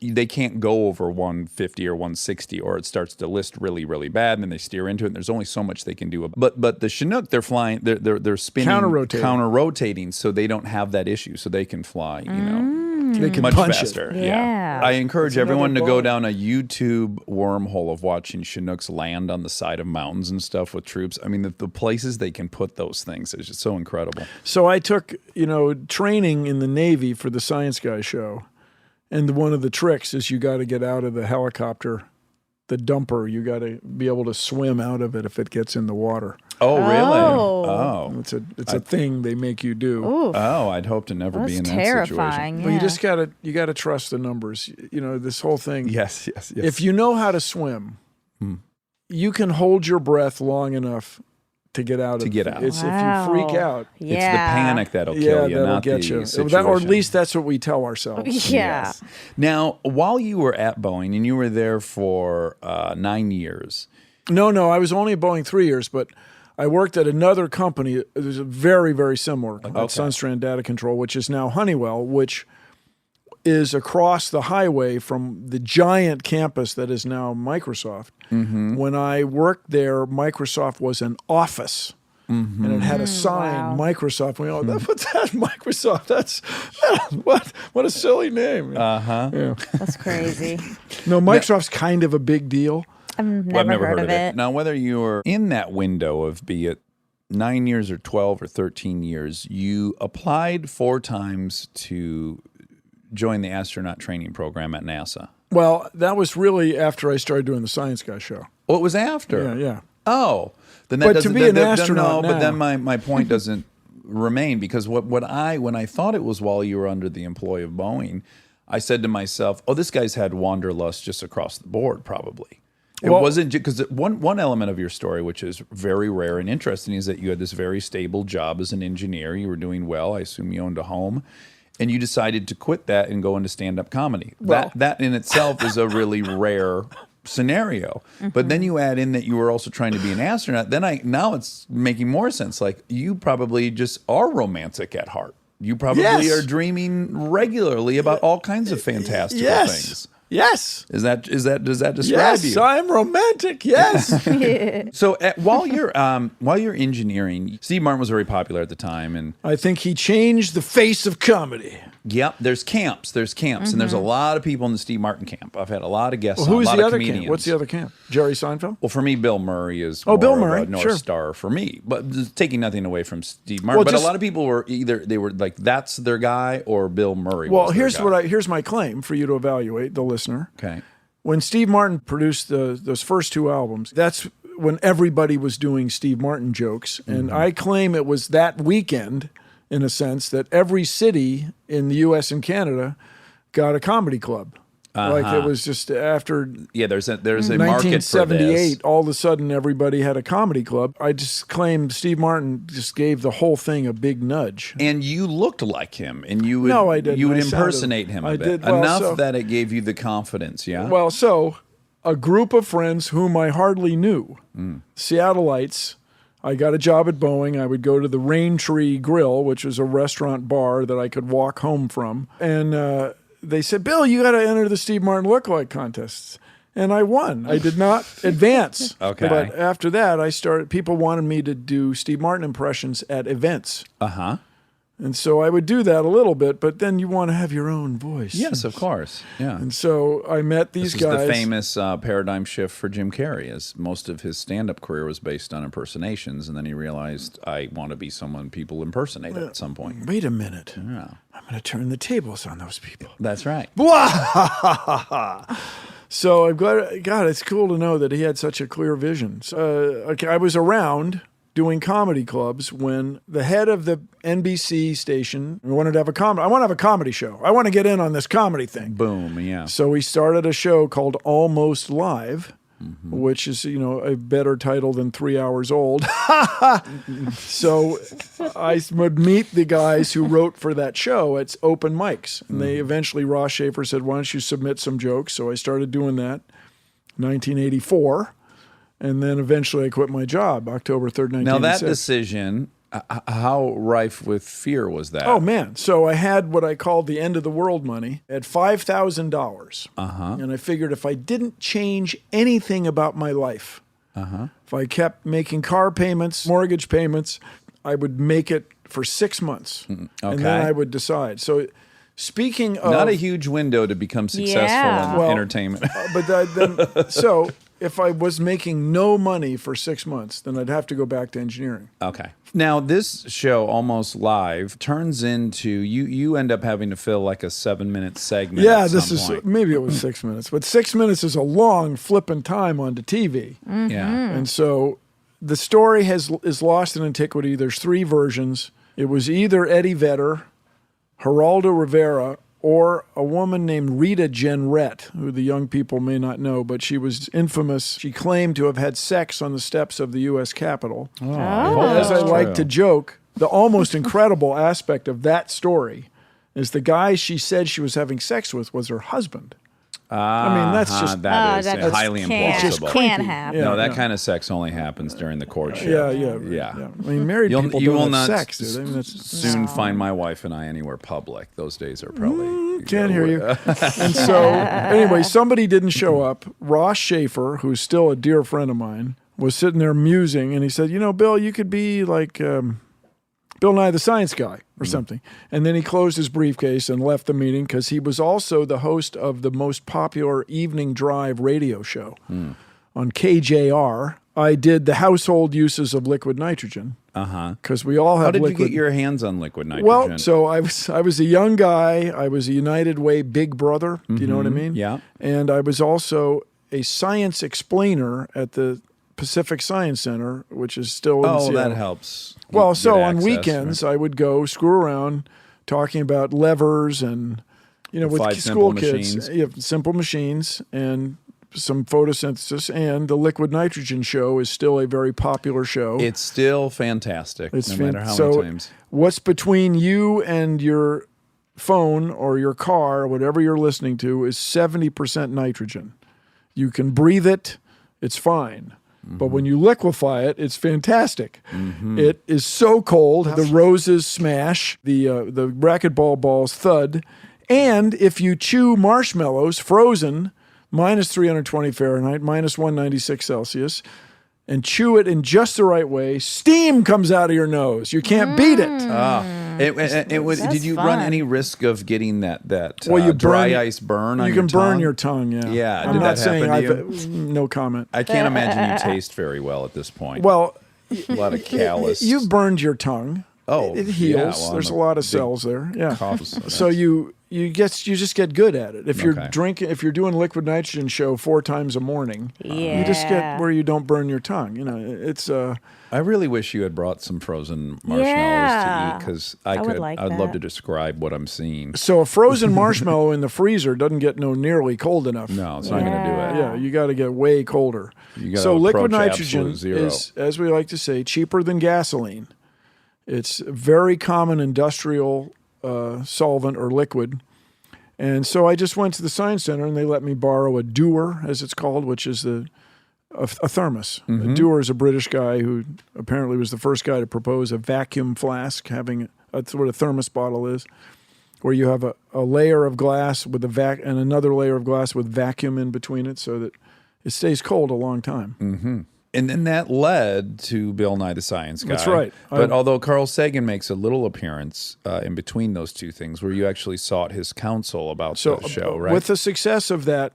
they can't go over 150 or 160, or it starts to list really, really bad, and then they steer into it. And there's only so much they can do. But the Chinook, they're flying, they're spinning, counter-rotating, so they don't have that issue. So they can fly, They can much punch faster. it. Yeah. I encourage That's everyone to another go ball. down a YouTube wormhole of watching Chinooks land on the side of mountains and stuff with troops. I mean, the places they can put those things is just so incredible. So I took, training in the Navy for the Science Guy show. And one of the tricks is you got to get out of the helicopter, the dumper. You got to be able to swim out of it if it gets in the water. Oh, really? Oh. Oh. It's a thing they make you do. Oof. Oh, I'd hope to never be in That's that terrifying. situation. Well, you got to trust the numbers. This whole thing. Yes. If you know how to swim, you can hold your breath long enough to get out. Get out. It's if you freak out. Yeah. It's the panic that'll kill you, that'll not get the you. situation. Or at least that's what we tell ourselves. Yeah. Yes. Now, while you were at Boeing, and you were there for 9 years. No, I was only at Boeing 3 years, but I worked at another company. It was very, very similar, at Sunstrand Data Control, which is now Honeywell, which is across the highway from the giant campus that is now Microsoft. When I worked there, Microsoft was an office. And it had a sign, Microsoft. We all, what's that, Microsoft? That's what a silly name. Yeah. That's crazy. No, Microsoft's kind of a big deal. I've never heard of it. Now, whether you were in that window of, be it 9 years or 12 or 13 years, you applied 4 times to join the astronaut training program at NASA. Well, that was really after I started doing the Science Guy show. Oh, it was after? Yeah. Oh. Then that But to doesn't, be an astronaut but then now- my point doesn't remain, because when I thought it was while you were under the employ of Boeing, I said to myself, oh, this guy's had wanderlust just across the board, probably. It wasn't because one element of your story, which is very rare and interesting, is that you had this very stable job as an engineer. You were doing well. I assume you owned a home. And you decided to quit that and go into stand-up comedy. That in itself is a really rare scenario. But then you add in that you were also trying to be an astronaut. Now it's making more sense. Like, you probably just are romantic at heart. You probably are dreaming regularly about all kinds of fantastical things. Yes. Does that describe you? Yes, I'm romantic. Yes. So while you're engineering, Steve Martin was very popular at the time, and I think he changed the face of comedy. yep, there's camps, and there's a lot of people in the Steve Martin camp. I've had a lot of guests. Well, who's on, a lot the of other comedians. camp? What's the other camp? Jerry Seinfeld? Well, for me, Bill Murray is Bill more Murray, of a North sure. Star for me. But just taking nothing away from Steve Martin, Well, but just- a lot of people were they were like, that's their guy, or Bill Murray. Well, was their guy. here's my claim for you to evaluate, the listener. Okay. When Steve Martin produced those first 2 albums, that's when everybody was doing Steve Martin jokes. And I claim it was that weekend, in a sense, that every city in the U.S. and Canada got a comedy club. Like it was just after Yeah, there's a market for 1978, this. all of a sudden everybody had a comedy club. I just claim Steve Martin just gave the whole thing a big nudge. And you looked like him, and you would No, I didn't. you would I sounded- impersonate him a I bit did well, enough so- that it gave you the confidence. Yeah. Well, so a group of friends whom I hardly knew, Seattleites. I got a job at Boeing. I would go to the Rain Tree Grill, which was a restaurant bar that I could walk home from. And they said, Bill, you got to enter the Steve Martin lookalike contests. And I won. I did not advance. Okay. But after that, people wanted me to do Steve Martin impressions at events. Uh-huh. And so I would do that a little bit, but then you want to have your own voice. Yes, of course. Yeah. And so I met these This guys. is the famous paradigm shift for Jim Carrey, as most of his stand-up career was based on impersonations, and then he realized, I want to be someone people impersonate at some point. Wait a minute. Yeah. I'm going to turn the tables on those people. That's right. So I'm glad. God, it's cool to know that he had such a clear vision. I was around doing comedy clubs when the head of the NBC station wanted to have I want to have a comedy show. I want to get in on this comedy thing. Boom, yeah. So we started a show called Almost Live. which is, a better title than 3 Hours Old. So I would meet the guys who wrote for that show at open mics. And they eventually, Ross Schaefer said, why don't you submit some jokes? So I started doing that 1984. And then eventually I quit my job, October 3rd, 1986. Now that decision, how rife with fear was that? Oh, man. So I had what I called the end of the world money at $5,000. And I figured if I didn't change anything about my life, if I kept making car payments, mortgage payments, I would make it for 6 months. And then I would decide. So speaking of... Not a huge window to become successful in entertainment. So if I was making no money for 6 months, then I'd have to go back to engineering. Okay. Now, this show, Almost Live, turns into, you end up having to fill like a 7-minute segment. Yeah, maybe it was 6 minutes, but 6 minutes is a long flipping time onto TV. Yeah. And so the story is lost in antiquity. There's 3 versions. It was either Eddie Vedder, Geraldo Rivera, or a woman named Rita Jenrette, who the young people may not know, but she was infamous. She claimed to have had sex on the steps of the U.S. Capitol. As I like to joke, the almost incredible aspect of that story is the guy she said she was having sex with was her husband. I mean, that's just... That is highly It's implausible. just can't happen. No, that kind of sex only happens during the courtship. Yeah. I mean, married people you will don't not have sex, do they? I mean, that's soon find my wife and I anywhere public. Those days are probably... Can't hear you. And so, anyway, somebody didn't show up. Ross Schaefer, who's still a dear friend of mine, was sitting there musing, and he said, Bill, you could be like Bill Nye the Science Guy or something. And then he closed his briefcase and left the meeting because he was also the host of the most popular evening drive radio show on KJR. I did the household uses of liquid nitrogen. Because we all have. How did liquid. you get your hands on liquid nitrogen? Well, so I was a young guy. I was a United Way big brother. Do you know what I mean? Yeah. And I was also a science explainer at the Pacific Science Center, which is still in Seattle. That helps. Well, so get on access, weekends, I would go screw around talking about levers and, with 5 school simple kids. machines. Yeah, simple machines and some photosynthesis. And the liquid nitrogen show is still a very popular show. It's still fantastic, no matter how many times. What's between you and your phone or your car, or whatever you're listening to, is 70% nitrogen. You can breathe it, it's fine. But when you liquefy it, it's fantastic. It is so cold, the roses smash, the racquetball balls thud. And if you chew marshmallows, frozen, minus 320 Fahrenheit, minus 196 Celsius, and chew it in just the right way, steam comes out of your nose. You can't beat it. Did you run any risk of getting that you dry ice burn on You your can tongue? burn your tongue, yeah. Yeah, I'm did not that saying happen to no comment. I can't imagine you taste very well at this point. Well, a lot of callus. you've burned your tongue. Oh, it heals. yeah, well, There's a I'm lot of cells there. Yeah. cough- So you just get good at it. If you're Okay. if you're doing liquid nitrogen show 4 times a morning, you just get where you don't burn your tongue. It's I really wish you had brought some frozen marshmallows to eat because I'd love to describe what I'm seeing. so a frozen marshmallow in the freezer doesn't get nearly cold enough. No, it's not going to do it. Yeah, you got to get way colder. You gotta So liquid approach nitrogen absolute zero. is, as we like to say, cheaper than gasoline. It's a very common industrial solvent or liquid. And so I just went to the Science Center and they let me borrow a Dewar, as it's called, which is a thermos. A Dewar is a British guy who apparently was the first guy to propose a vacuum flask, that's what a thermos bottle is, where you have a layer of glass with and another layer of glass with vacuum in between it so that it stays cold a long time. And then that led to Bill Nye the Science Guy. That's right. But although Carl Sagan makes a little appearance in between those two things, where you actually sought his counsel about the show, right? With the success of that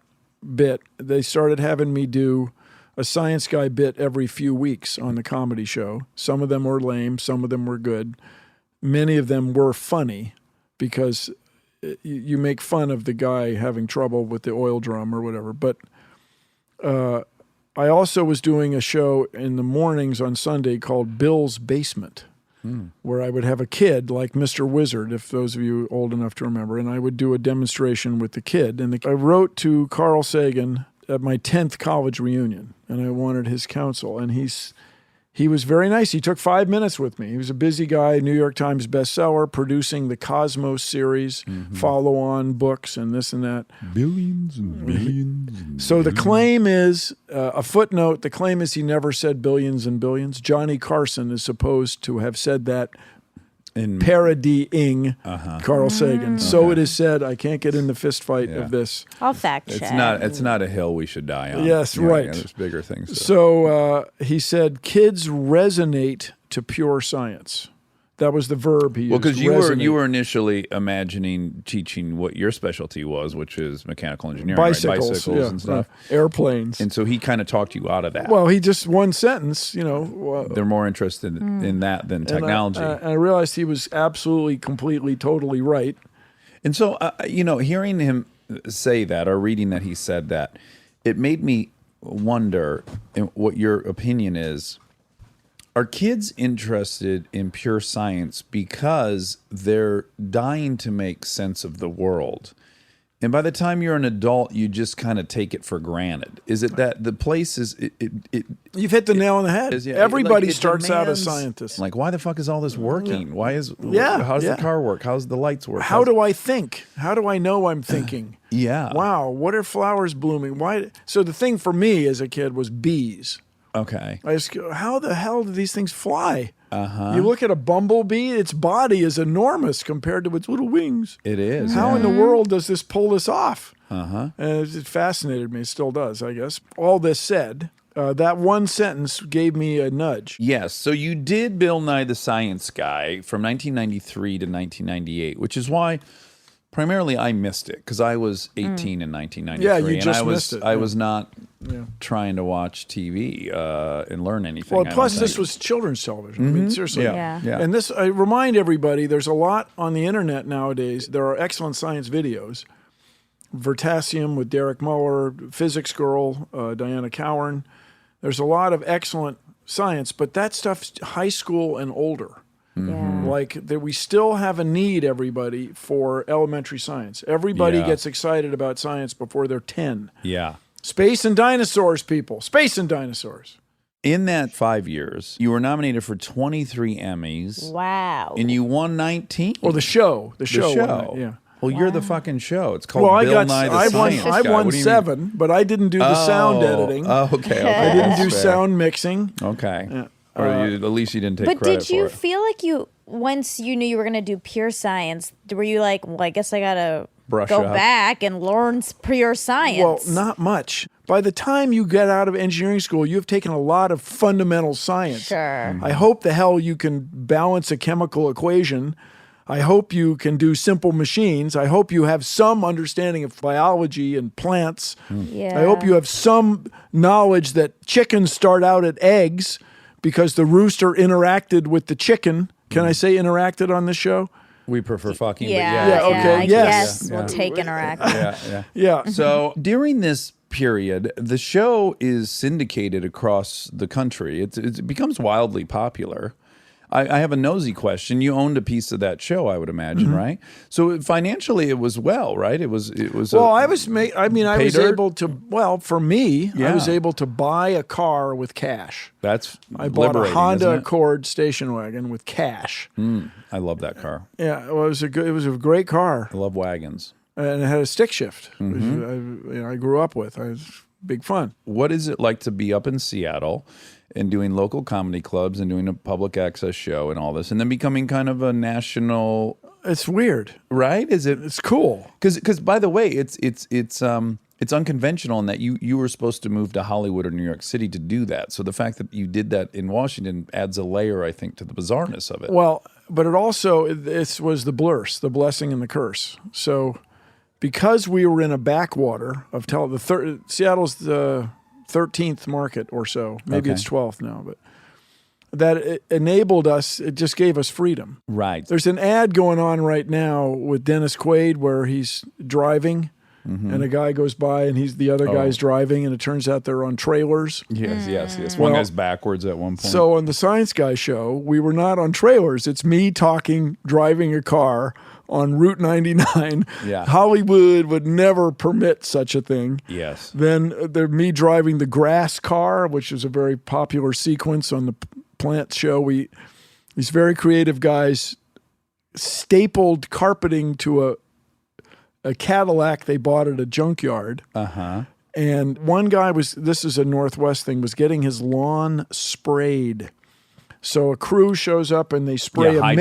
bit, they started having me do a Science Guy bit every few weeks on the comedy show. Some of them were lame, some of them were good. Many of them were funny because you make fun of the guy having trouble with the oil drum or whatever. But I also was doing a show in the mornings on Sunday called Bill's Basement, where I would have a kid like Mr. Wizard, if those of you old enough to remember, and I would do a demonstration with the kid. And I wrote to Carl Sagan at my 10th college reunion, and I wanted his counsel. And he was very nice. He took 5 minutes with me. He was a busy guy, New York Times bestseller, producing the Cosmos series, follow-on books, and this and that. Billions and billions. And So the claim is, a footnote, the claim is he never said billions and billions. Johnny Carson is supposed to have said that in parodying Carl Sagan. So it is said. I can't get in the fist fight of this. I'll fact check. It's not a hill we should die on. Yes, right. Yeah, there's bigger things. So he said, kids resonate to pure science. That was the verb he used. Well, because resonate. you were initially imagining teaching what your specialty was, which is mechanical engineering, bicycles, right? Bicycles and stuff, airplanes. And so he kind of talked you out of that. Well, he just one sentence, They're more interested in that than technology. And I realized he was absolutely, completely, totally right. And so, hearing him say that or reading that he said that, it made me wonder what your opinion is. Are kids interested in pure science because they're dying to make sense of the world? And by the time you're an adult, you just kind of take it for granted. Is it that the place is... You've hit the nail on the head. Everybody starts out as scientists. Like, why the fuck is all this working? Why is... Yeah. How's the car work? How's the lights work? How do I think? How do I know I'm thinking? Yeah. Wow, what are flowers blooming? Why? So the thing for me as a kid was bees. Okay. I just go, how the hell do these things fly? You look at a bumblebee, its body is enormous compared to its little wings. It is. How in the world does this pull this off? Uh-huh. And it fascinated me. It still does, I guess. All this said, that one sentence gave me a nudge. Yes. So you did Bill Nye the Science Guy from 1993 to 1998, which is why primarily I missed it because I was 18 in 1993. Yeah, you just and missed it. I was not trying to watch TV and learn anything. Well, plus this was children's television. I mean, seriously. Yeah. And this, I remind everybody, there's a lot on the internet nowadays. There are excellent science videos. Vertasium with Derek Muller, Physics Girl, Diana Cowan. There's a lot of excellent science, but that stuff's high school and older. Like that, we still have a need, everybody, for elementary science. Everybody gets excited about science before they're 10. Yeah. Space and dinosaurs, people. Space and dinosaurs. In that 5 years, you were nominated for 23 Emmys. Wow. And you won 19. Well, the show. The show. Won it, yeah. Well, you're the fucking show. It's called Bill Nye the Science Guy. I won 7, but I didn't do the sound editing. Oh, okay. I didn't do sound mixing. Okay. Yeah. Or at least you didn't take But credit did you for it. feel like once you knew you were going to do pure science, were you like, well, I guess I got to Brush go up. back and learn pure science? Well, not much. By the time you get out of engineering school, you've taken a lot of fundamental science. Sure. I hope the hell you can balance a chemical equation. I hope you can do simple machines. I hope you have some understanding of biology and plants. Yeah. I hope you have some knowledge that chickens start out at eggs because the rooster interacted with the chicken. Can I say interacted on this show? We prefer fucking, Yeah, but okay, I yes. guess we'll take interactive. Yeah. So during this period, the show is syndicated across the country. It becomes wildly popular. I have a nosy question. You owned a piece of that show, I would imagine, right? So financially, it was right? It was. Well, I was able to. Well, for me, I was Yeah. able to buy a car with cash. That's I bought a liberating, Honda isn't it? Accord station wagon with cash. I love that car. Yeah, well, it was a great car, I love wagons. and it had a stick shift, which I grew up with. It was big fun. What is it like to be up in Seattle and doing local comedy clubs and doing a public access show and all this, and then becoming kind of a national? It's weird. Right? Is it? It's cool. Because by the way, it's unconventional in that you were supposed to move to Hollywood or New York City to do that. So the fact that you did that in Washington adds a layer, I think, to the bizarreness of it. Well, but it also this was the blurse, the blessing and the curse. So because we were in a backwater of Seattle's the 13th market or so, maybe it's 12th now, but that it enabled us. It just gave us freedom. Right. There's an ad going on right now with Dennis Quaid where he's driving and a guy goes by and the other guy's driving, and it turns out they're on trailers. Yes. One guy's backwards at one point. So on the Science Guy show, we were not on trailers. It's me driving a car on Route 99. Yeah. Hollywood would never permit such a thing. Yes. Then there's me driving the grass car, which is a very popular sequence on the plant show. These very creative guys stapled carpeting to a Cadillac they bought at a junkyard. And one guy this is a Northwest thing, was getting his lawn sprayed. So a crew shows up and they spray a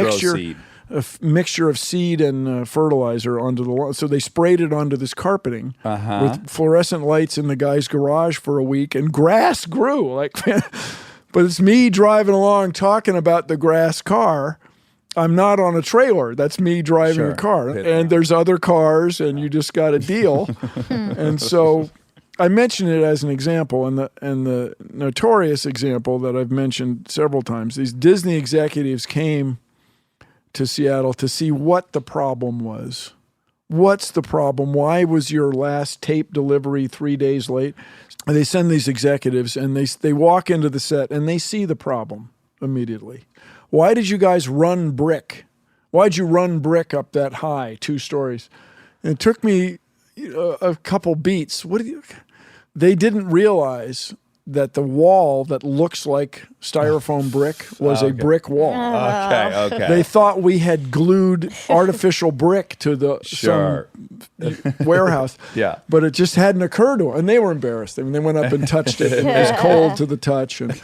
mixture of seed and fertilizer onto the lawn. So they sprayed it onto this carpeting with fluorescent lights in the guy's garage for a week, and grass grew. But it's me driving along talking about the grass car. I'm not on a trailer. That's me driving a car. And there's other cars, and you just got a deal. And so I mention it as an example, and the notorious example that I've mentioned several times. These Disney executives came to Seattle to see what the problem was. What's the problem? Why was your last tape delivery 3 days late? And they send these executives, and they walk into the set, and they see the problem immediately. Why did you guys run brick? Why'd you run brick up that high, 2 stories? And it took me a couple beats. They didn't realize that the wall that looks like styrofoam brick was a brick wall. Okay. They thought we had glued artificial brick to some warehouse. But it just hadn't occurred to them. And they were embarrassed. I mean, they went up and touched it. And it was cold to the touch. And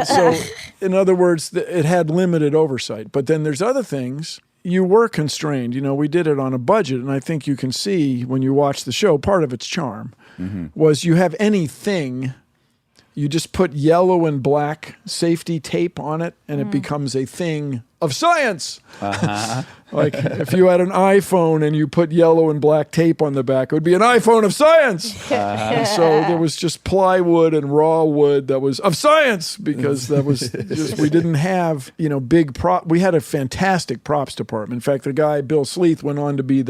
so, in other words, it had limited oversight. But then there's other things. You were constrained. We did it on a budget. And I think you can see when you watch the show, part of its charm was you have anything. You just put yellow and black safety tape on it, and it becomes a thing of science. Like if you had an iPhone and you put yellow and black tape on the back, it would be an iPhone of science. And so there was just plywood and raw wood that was of science, because that was just, we didn't have, big prop. We had a fantastic props department. In fact, the guy, Bill Sleeth, went on to be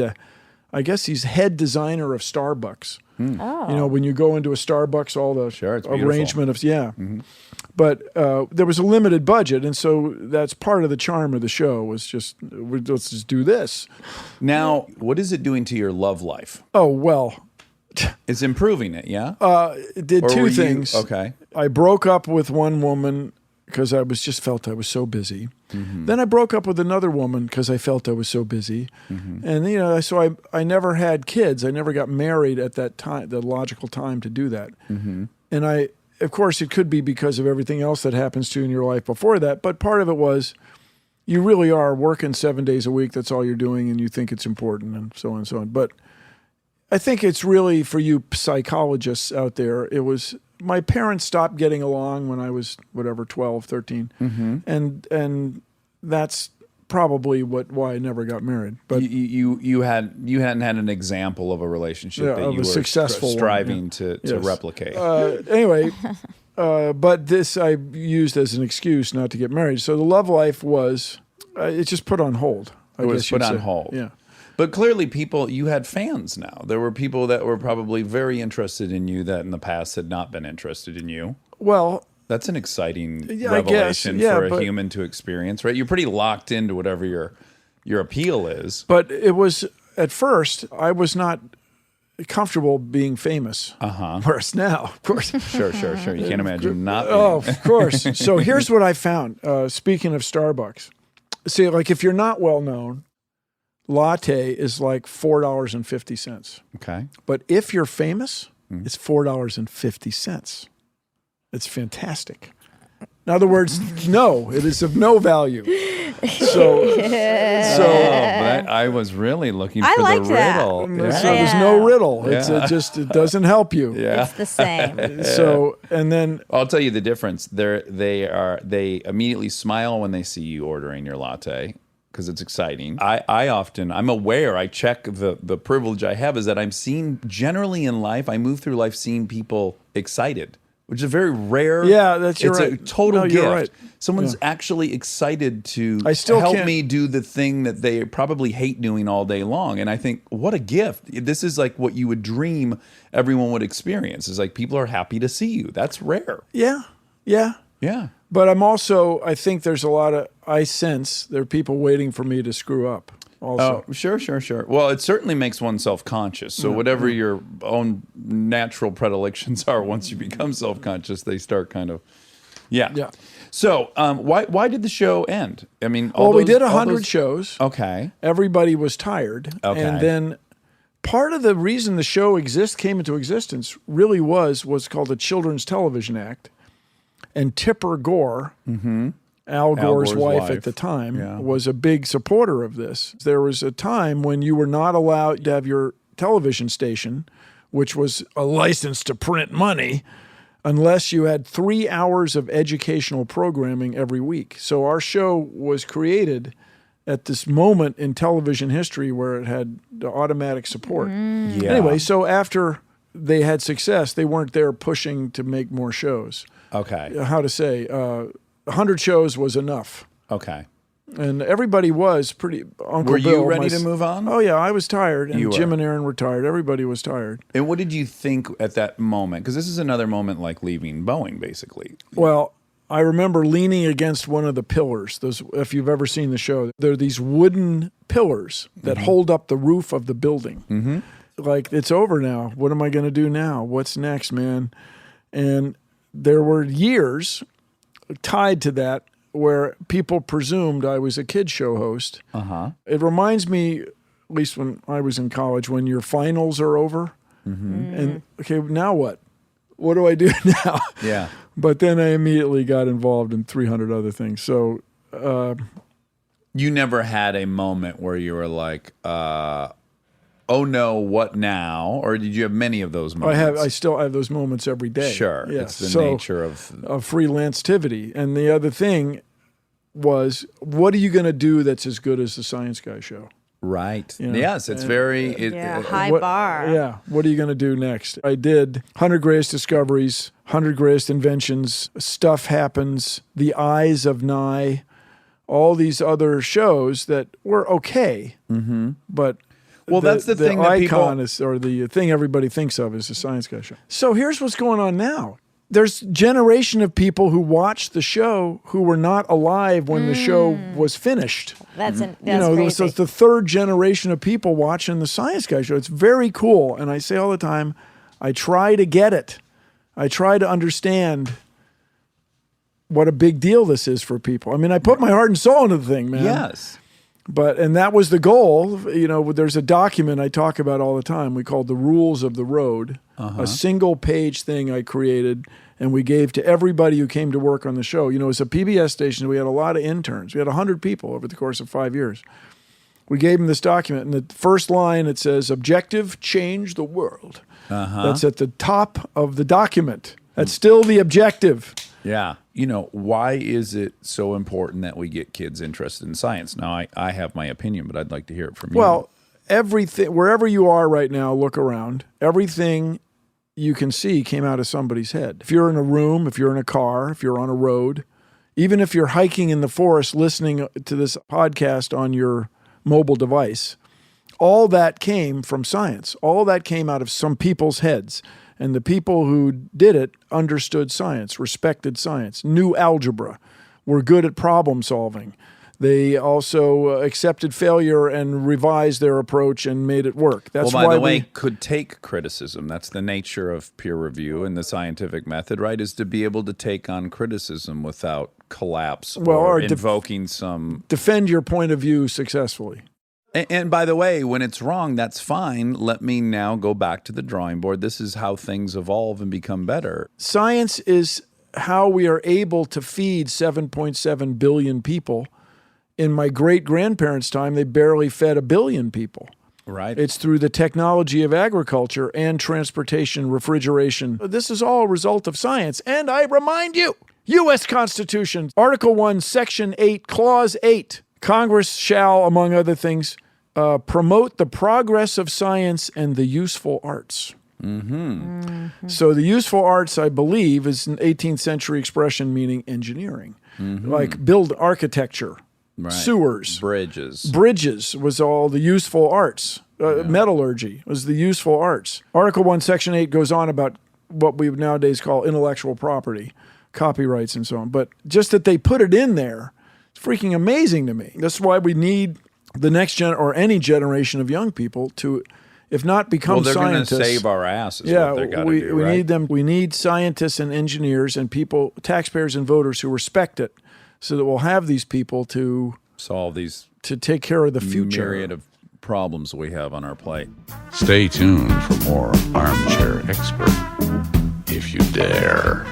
I guess he's head designer of Starbucks. When you go into a Starbucks, all the arrangement of, But there was a limited budget, and so that's part of the charm of the show was just, let's just do this. Now, what is it doing to your love life? Oh, well. It's improving it, yeah? It did two things. Okay. I broke up with one woman because I felt I was so busy. Then I broke up with another woman because I felt I was so busy. And, so I never had kids. I never got married at that time, the logical time to do that. And of course, it could be because of everything else that happens to you in your life before that. But part of it was you really are working 7 days a week. That's all you're doing, and you think it's important, and so on and so on. But I think it's really, for you psychologists out there, it was... My parents stopped getting along when I was, 12, 13. And that's probably why I never got married. But you hadn't had an example of a relationship that you were successful striving to replicate. Anyway, but this I used as an excuse not to get married. So the love life was, it's just put on hold. It was put on hold. Yeah. But clearly you had fans now. There were people that were probably very interested in you that in the past had not been interested in you. Well, that's an exciting revelation for a human to experience, right? You're pretty locked into whatever your appeal is. But it was, at first, I was not comfortable being famous. Whereas now, of course. Sure. You can't imagine not being. Oh, of course. So here's what I found. Speaking of Starbucks. See, like if you're not well known, latte is like $4.50. Okay. But if you're famous, it's $4.50. It's fantastic. In other words, no, it is of no value. So but I was really looking for the riddle. So there's no riddle. It doesn't help you. It's the same. So, and then I'll tell you the difference. They immediately smile when they see you ordering your latte, because it's exciting. I'm aware, I check the privilege I have is that I'm seen generally in life, I move through life seeing people excited which is a very rare. Yeah, that's it's right. a total No, gift. you're right. Someone's actually excited to I still help can't- me do the thing that they probably hate doing all day long. And I think, what a gift. This is like what you would dream everyone would experience. It's like people are happy to see you. That's rare. Yeah. Yeah. But I think there's I sense there are people waiting for me to screw up also. Oh, sure. Well, it certainly makes one self-conscious. So whatever your own natural predilections are, once you become self-conscious, they start kind of, yeah. So why did the show end? I mean, we did 100 shows. Okay. Everybody was tired. Okay. And then part of the reason the show came into existence really was what's called the Children's Television Act. And Tipper Gore, Al Gore's wife at the time, was a big supporter of this. There was a time when you were not allowed to have your television station, which was a license to print money, unless you had 3 hours of educational programming every week. So our show was created at this moment in television history where it had the automatic support. Yeah. Anyway, so after they had success, they weren't there pushing to make more shows. Okay. How to say, 100 shows was enough. Okay. And everybody was pretty, Uncle Were Bill. you ready to move on? Oh, yeah, I was tired. And You were. Jim and Aaron were tired. Everybody was tired. And what did you think at that moment? Because this is another moment like leaving Boeing, basically. Well, I remember leaning against one of the pillars. Those, if you've ever seen the show, there are these wooden pillars that hold up the roof of the building. Mm-hmm. Like, it's over now. What am I going to do now? What's next, man? And there were years tied to that where people presumed I was a kid show host. Uh-huh. It reminds me, at least when I was in college, when your finals are over. Mm-hmm. And, okay, now what? What do I do now? Yeah. But then I immediately got involved in 300 other things. So You never had a moment where you were like, oh no, what now? Or did you have many of those moments? I still have those moments every day. Sure. Yeah. It's the nature of freelance-tivity. And the other thing was, what are you going to do that's as good as the Science Guy show? right. You know, Yes, it's very high bar. Yeah. What are you going to do next? I did 100 Greatest Discoveries, 100 Greatest Inventions, Stuff Happens, The Eyes of Nye, all these other shows that were okay, but Well, that's the thing that icon people... is, or the thing everybody thinks of is the Science Guy show. So here's what's going on now. There's a generation of people who watched the show who were not alive when the show was finished. That's You know, crazy. so it's the third generation of people watching the Science Guy show. It's very cool. And I say all the time, I try to get it. I try to understand what a big deal this is for people. I mean, I put my heart and soul into the thing, man. Yes. And that was the goal. You know, there's a document I talk about all the time. We call the Rules of the Road, a single page thing I created and we gave to everybody who came to work on the show. You know, it's a PBS station. We had a lot of interns. We had 100 people over the course of 5 years. We gave them this document. And the first line, it says, objective, change the world. That's at the top of the document. That's still the objective. Yeah. You know, why is it so important that we get kids interested in science? Now, I have my opinion, but I'd like to hear it from you. Well, everything, wherever you are right now, look around. Everything you can see came out of somebody's head. If you're in a room, if you're in a car, if you're on a road, even if you're hiking in the forest listening to this podcast on your mobile device, all that came from science. All that came out of some people's heads. And the people who did it understood science, respected science, knew algebra, were good at problem solving. They also accepted failure and revised their approach and made it work. That's well, by why the way, could take criticism. That's the nature of peer review and the scientific method, right? Is to be able to take on criticism without collapse or invoking some... Defend your point of view successfully. And by the way, when it's wrong, that's fine. Let me now go back to the drawing board. This is how things evolve and become better. Science is how we are able to feed 7.7 billion people. In my great-grandparents' time, they barely fed 1 billion people. Right. It's through the technology of agriculture and transportation, refrigeration. This is all a result of science. And I remind you, U.S. Constitution, Article 1, Section 8, Clause 8, Congress shall, among other things, promote the progress of science and the useful arts. So the useful arts, I believe, is an 18th century expression meaning engineering, like build architecture, sewers, Bridges was all the useful arts. Metallurgy was the useful arts. Article 1, Section 8 goes on about what we would nowadays call intellectual property, copyrights and so on. But just that they put it in there, it's freaking amazing to me. That's why we need the next gen or any generation of young people to, if not become scientists. They're going to save our asses. Yeah, what they gotta we do, right? need them. We need scientists and engineers and people, taxpayers and voters who respect it, so that we'll have these people to solve these to take care of the future. Myriad of problems we have on our plate. Stay tuned for more Armchair Expert, if you dare.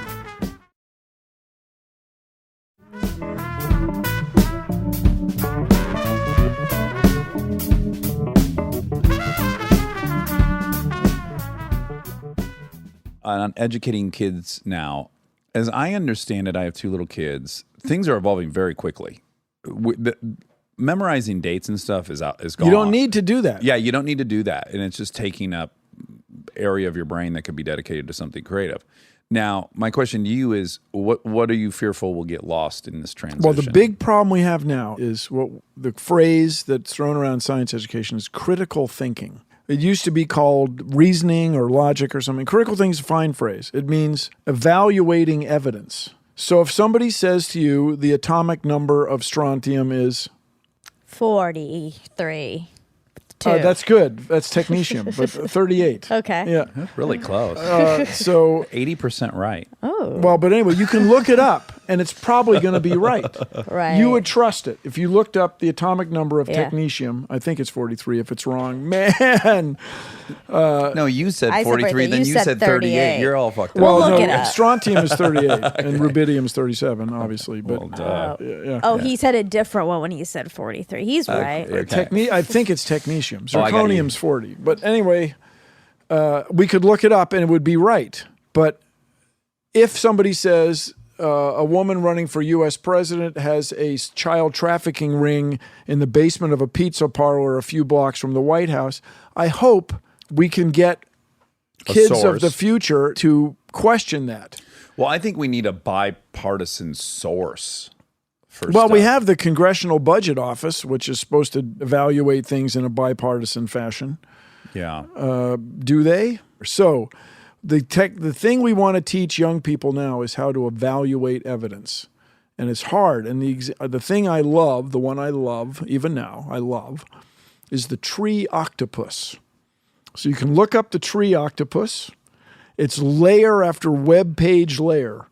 On educating kids now, as I understand it, I have 2 little kids. Things are evolving very quickly. Memorizing dates and stuff is gone. You don't need to do that. Yeah, you don't need to do that, and it's just taking up area of your brain that could be dedicated to something creative. Now, my question to you is, what are you fearful will get lost in this transition? Well, the big problem we have now is what the phrase that's thrown around in science education is critical thinking. It used to be called reasoning or logic or something. Critical thinking is a fine phrase. It means evaluating evidence. So if somebody says to you the atomic number of strontium is 43. That's good. That's technetium, but 38. Okay. Yeah. That's really close. So 80% right. Oh. Well, but anyway, you can look it up, and it's probably going to be right. Right. You would trust it. If you looked up the atomic number of technetium, I think it's 43. If it's wrong, man. No, you said I said 43, then you you said said 38. 38. You're all fucked up. Well, look no, it up. strontium is 38, and rubidium is 37, obviously. But Well, duh. yeah. Oh, he said a different one when he said 43. He's right. Okay. I think it's technetium. Oh, I got you. Zirconium's 40. But anyway, we could look it up, and it would be right. But if somebody says a woman running for U.S. president has a child trafficking ring in the basement of a pizza parlor a few blocks from the White House, I hope we can get kids of the future to question that. Well, I think we need a bipartisan source. Well, we have the Congressional Budget Office, which is supposed to evaluate things in a bipartisan fashion. Yeah. Do they? So the thing we want to teach young people now is how to evaluate evidence. And it's hard. And the thing I love, the one I love, even now, I love, is the tree octopus. So you can look up the tree octopus. It's layer after web page layer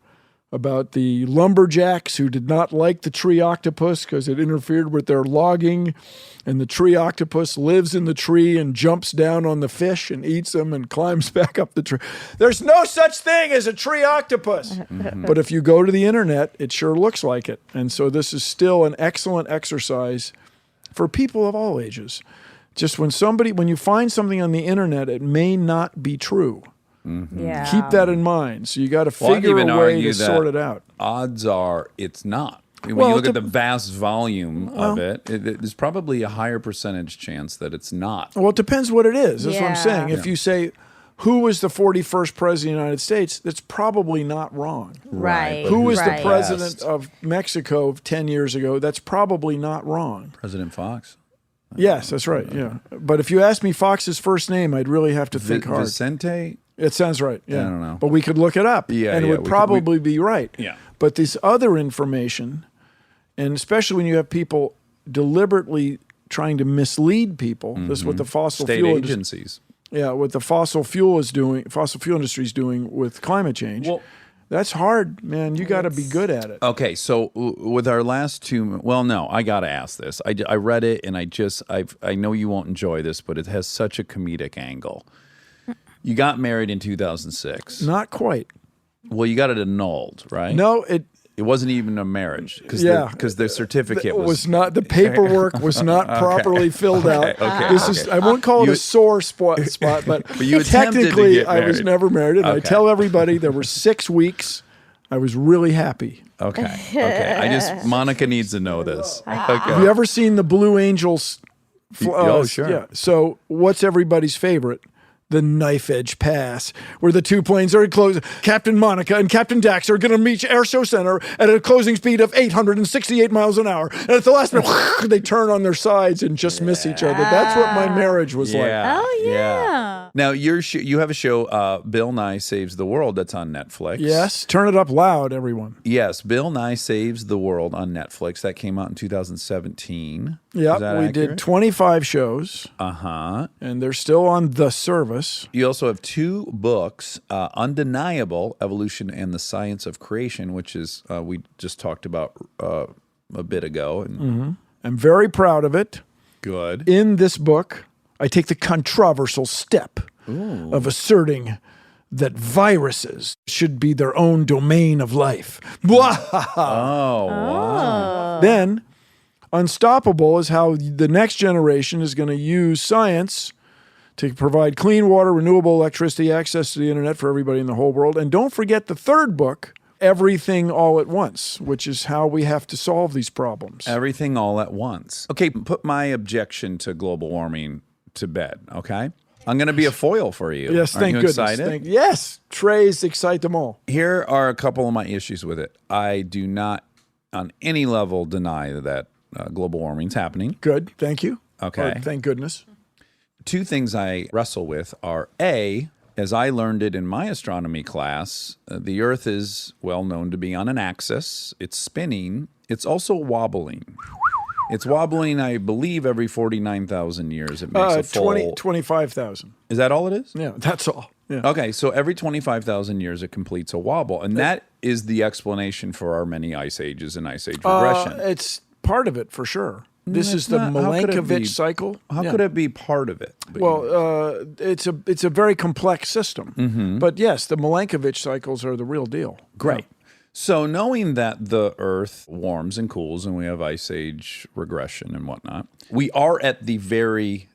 about the lumberjacks who did not like the tree octopus because it interfered with their logging. And the tree octopus lives in the tree and jumps down on the fish and eats them and climbs back up the tree. There's no such thing as a tree octopus. But if you go to the internet, it sure looks like it. And so this is still an excellent exercise for people of all ages. Just when you find something on the internet, it may not be true. Yeah. Keep that in mind. So you got to figure a way to sort it out. Odds are it's not. When Well, you look at the vast volume of it, there's probably a higher percentage chance that it's not. Well, it depends what it is. That's what I'm Yeah. saying. If you say, who was the 41st president of the United States, that's probably not wrong. Right. Who was the right. president of Mexico 10 years ago, that's probably not wrong. President Fox? Yes, that's right. Yeah. But if you asked me Fox's first name, I'd really have to think hard. Vicente? It sounds right. Yeah. I don't know. But we could look it up. Yeah, and it yeah, would probably be right. Yeah. But this other information, and especially when you have people deliberately trying to mislead people, this is what the fossil State fuel agencies. what the fossil fuel industry is doing with climate change. Well, that's hard, man. You got to be good at it. okay, so with our last two, well, no, I got to ask this. I read it, and I know you won't enjoy this, but it has such a comedic angle. You got married in 2006. Not quite. Well, you got it annulled, right? No, it wasn't even a marriage because the certificate was not. The paperwork was not properly filled out. Okay, This is. I won't call it a sore spot, but you attempted to technically, get I was married. never married. And I Okay. tell everybody there were 6 weeks. I was really happy. Okay. Monica needs to know this. Have you ever seen the Blue Angels? Oh, sure. Yeah. So, what's everybody's favorite? the knife edge pass, where the two planes are close. Captain Monica and Captain Dax are going to reach Air Show Center at a closing speed of 868 miles an hour. And at the last minute, they turn on their sides and just miss each other. That's what my marriage was like. Oh, yeah. Now, you have a show, Bill Nye Saves the World, that's on Netflix. Yes, turn it up loud, everyone. Yes, Bill Nye Saves the World on Netflix. That came out in 2017. Yeah, we did 25 shows. Uh-huh. And they're still on the service. You also have 2 books, Undeniable, Evolution and the Science of Creation, which is, we just talked about a bit ago. And I'm very proud of it. Good. In this book, I take the controversial step of asserting that viruses should be their own domain of life. Oh, wow. Then, unstoppable is how the next generation is going to use science to provide clean water, renewable electricity, access to the internet for everybody in the whole world. And don't forget the third book, Everything All at Once, which is how we have to solve these problems. Everything all at once. Okay, put my objection to global warming to bed, okay? I'm going to be a foil for you. Yes, Aren't thank you goodness. excited? Yes, trays excite them all. Here are a couple of my issues with it. I do not, on any level, deny that global warming's happening. Good, thank you. Okay. Or, thank goodness. 2 things I wrestle with are, A, as I learned it in my astronomy class, the Earth is well known to be on an axis. It's spinning. It's also wobbling. It's wobbling, I believe, every 49,000 years. It makes a full... 25,000. Is that all it is? Yeah, that's all. Yeah. Okay, so every 25,000 years it completes a wobble. And that is the explanation for our many ice ages and ice age regression. It's part of it, for sure. This is the not. How could it be? Milankovitch cycle. How could it be part of it? Well, it's a very complex system. But yes, the Milankovitch cycles are the real deal. Great. Yeah. So knowing that the Earth warms and cools and we have ice age regression and whatnot, we are at the very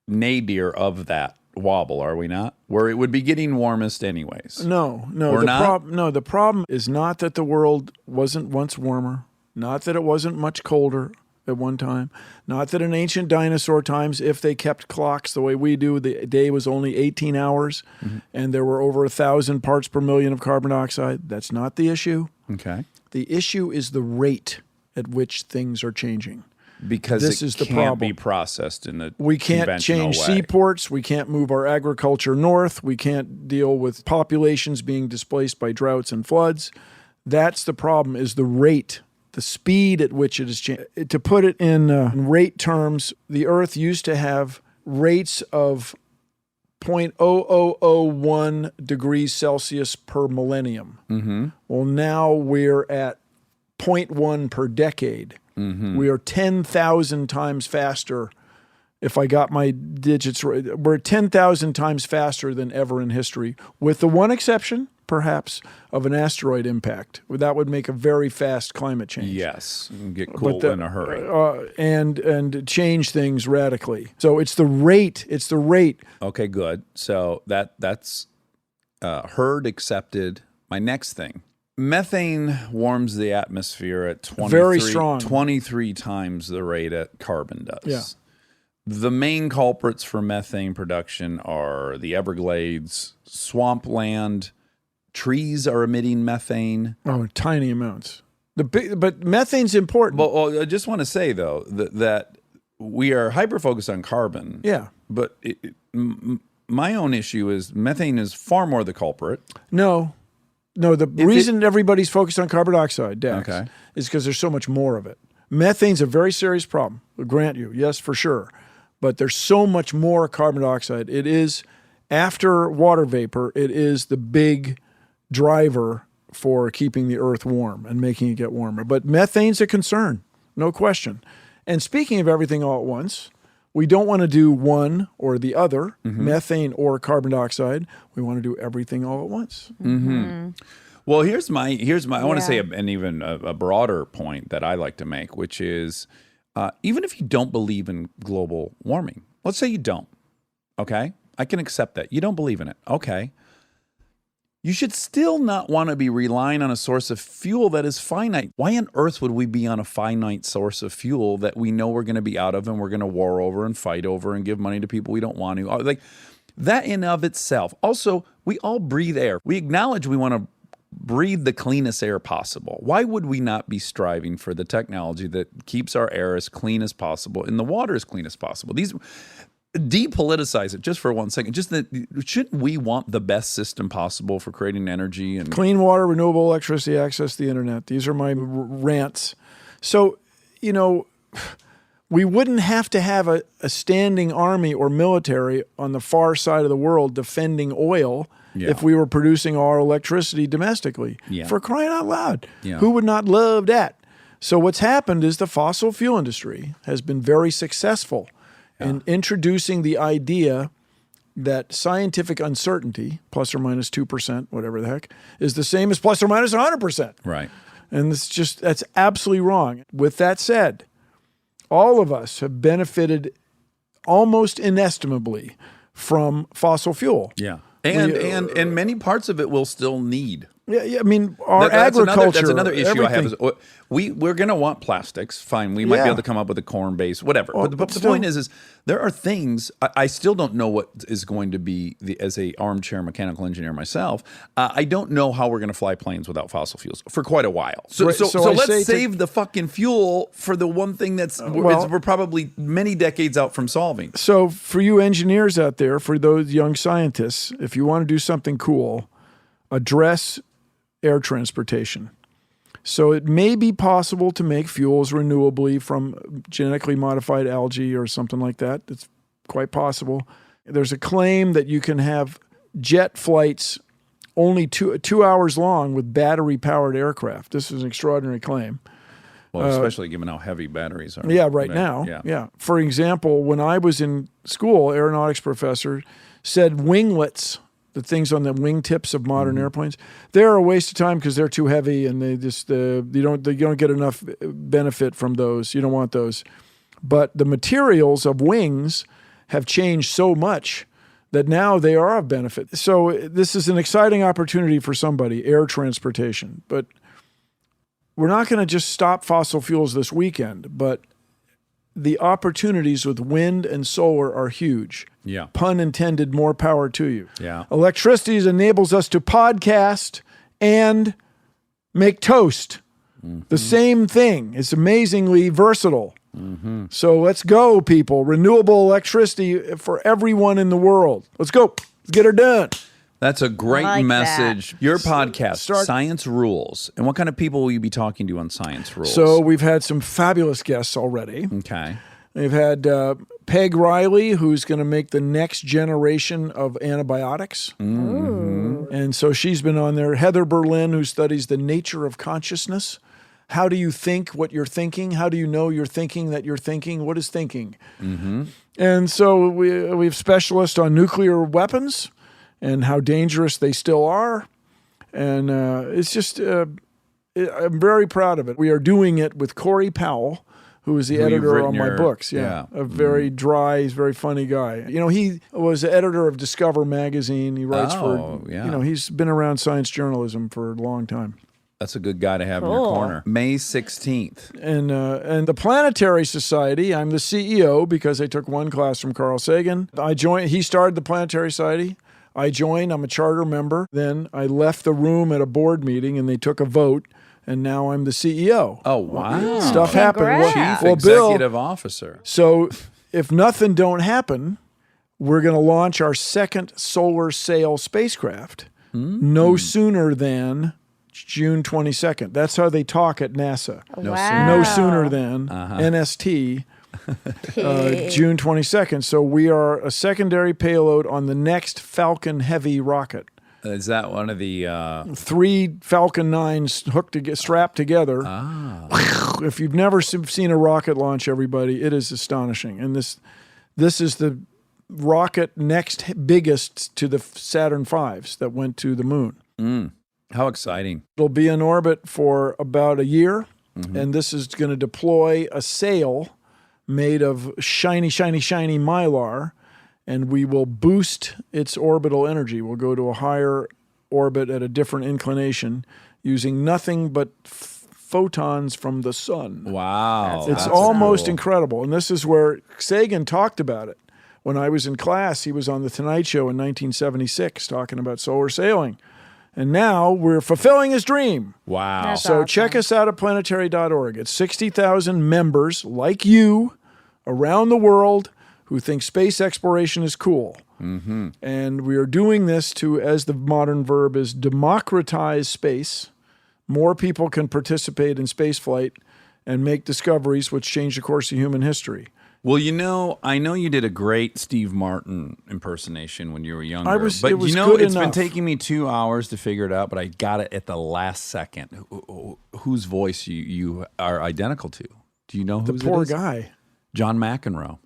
nadir of that wobble, are we not? Where it would be getting warmest anyways. No. We're not? The problem is not that the world wasn't once warmer, not that it wasn't much colder at one time, not that in ancient dinosaur times, if they kept clocks the way we do, the day was only 18 hours and there were over 1,000 parts per million of carbon dioxide. That's not the issue. Okay. The issue is the rate at which things are changing. Because this it is the can't problem. be processed in a We can't conventional change way. seaports. We can't move our agriculture north. We can't deal with populations being displaced by droughts and floods. That's the problem, is the rate, the speed at which it is changing. To put it in rate terms, the Earth used to have rates of 0.0001 degrees Celsius per millennium. Well, now we're at 0.1 per decade. We are 10,000 times faster. If I got my digits right, we're 10,000 times faster than ever in history, with the one exception, perhaps, of an asteroid impact. That would make a very fast climate change. Yes, and get cool in a hurry. And change things radically. So it's the rate. It's the rate. Okay, good. So that's heard, accepted. My next thing. Methane warms the atmosphere at 23 times the rate that carbon does. Yeah. The main culprits for methane production are the Everglades, swampland, trees are emitting methane. Oh, tiny amounts. But methane's important. Well, I just want to say, though, that we are hyper-focused on carbon. Yeah. But my own issue is methane is far more the culprit. No, the reason everybody's focused on carbon dioxide, Dax, Okay. is because there's so much more of it. Methane's a very serious problem. I'll grant you, yes, for sure. But there's so much more carbon dioxide. It is, after water vapor, it is the big driver for keeping the Earth warm and making it get warmer. But methane's a concern, no question. And speaking of everything all at once, we don't want to do one or the other, methane or carbon dioxide. We want to do everything all at once. Well, here's my. I want to say an even a broader point that I like to make, which is even if you don't believe in global warming, let's say you don't. Okay, I can accept that you don't believe in it. Okay, you should still not want to be relying on a source of fuel that is finite. Why on earth would we be on a finite source of fuel that we know we're going to be out of and we're going to war over and fight over and give money to people we don't want to? Like, that in of itself. Also, we all breathe air. We acknowledge we want to breathe the cleanest air possible. Why would we not be striving for the technology that keeps our air as clean as possible and the water as clean as possible? These depoliticize it just for 1 second. Just that, shouldn't we want the best system possible for creating energy and clean water, renewable electricity, access to the internet? These are my rants. So, we wouldn't have to have a standing army or military on the far side of the world defending oil if we were producing our electricity domestically. For crying out loud. Who would not love that? So what's happened is the fossil fuel industry has been very successful in introducing the idea that scientific uncertainty, plus or minus 2%, whatever the heck, is the same as plus or minus 100%. Right. And that's absolutely wrong. With that said, all of us have benefited almost inestimably from fossil fuel. Yeah. And many parts of it we'll still need. Yeah, I mean, agriculture. That's another issue everything. I have. Is we're going to want plastics. Fine, we might be able to come up with a corn base, whatever. But the point is there are things I still don't know what is going to be as a armchair mechanical engineer myself. I don't know how we're going to fly planes without fossil fuels for quite a while. So let's save the fucking fuel for the one thing that's we're probably many decades out from solving. So for you engineers out there, for those young scientists, if you want to do something cool, address air transportation. So it may be possible to make fuels renewably from genetically modified algae or something like that. It's quite possible. There's a claim that you can have jet flights only two hours long with battery-powered aircraft. This is an extraordinary claim. Well, especially given how heavy batteries are. Yeah, right now. Yeah. For example, when I was in school, aeronautics professor said winglets, the things on the wingtips of modern airplanes, they're a waste of time because they're too heavy and they just you don't get enough benefit from those. You don't want those. But the materials of wings have changed so much that now they are of benefit. So this is an exciting opportunity for somebody, air transportation. But we're not going to just stop fossil fuels this weekend, but the opportunities with wind and solar are huge. Yeah. Pun intended, more power to you. Yeah. Electricity enables us to podcast and make toast. The same thing. It's amazingly versatile. So let's go, people. Renewable electricity for everyone in the world. Let's go. Let's get her done. That's a great message. That. Your podcast, Science Rules. And what kind of people will you be talking to on Science Rules? So we've had some fabulous guests already. Okay. We've had Peg Riley, who's going to make the next generation of antibiotics. And so she's been on there. Heather Berlin, who studies the nature of consciousness. How do you think what you're thinking? How do you know you're thinking that you're thinking? What is thinking? And so we have specialists on nuclear weapons and how dangerous they still are. And it's just, I'm very proud of it. We are doing it with Corey Powell, who is the editor on my books. A very dry, he's a very funny guy. He was the editor of Discover magazine. He writes he's been around science journalism for a long time. That's a good guy to have in your corner. May 16th. And the Planetary Society, I'm the CEO because I took one class from Carl Sagan. I joined, he started the Planetary Society. I joined, I'm a charter member. Then I left the room at a board meeting and they took a vote. And now I'm the CEO. Oh, wow. Stuff happened. Chief Executive Officer. So if nothing don't happen, we're going to launch our second solar sail spacecraft no sooner than June 22nd. That's how they talk at NASA. No sooner than NST, June 22nd. So we are a secondary payload on the next Falcon Heavy rocket. Is that one of the 3 Falcon 9s strapped together? If you've never seen a rocket launch, everybody, it is astonishing. And this is the rocket next biggest to the Saturn V's that went to the moon. How exciting. It'll be in orbit for about a year, and this is going to deploy a sail made of shiny, shiny, shiny mylar, and we will boost its orbital energy. We'll go to a higher orbit at a different inclination using nothing but photons from the sun. Wow. It's almost incredible. And this is where Sagan talked about it. When I was in class, he was on The Tonight Show in 1976 talking about solar sailing. And now we're fulfilling his dream. Wow. That's So awesome. check us out at planetary.org. It's 60,000 members like you around the world who think space exploration is cool. Mm-hmm. And we are doing this to, as the modern verb is, democratize space. More people can participate in spaceflight and make discoveries which change the course of human history. Well, I know you did a great Steve Martin impersonation when you were younger. It was but good it's been enough. taking me 2 hours to figure it out, but I got it at the last second. Whose voice you are identical to? Do you know who The poor it is? guy. John McEnroe.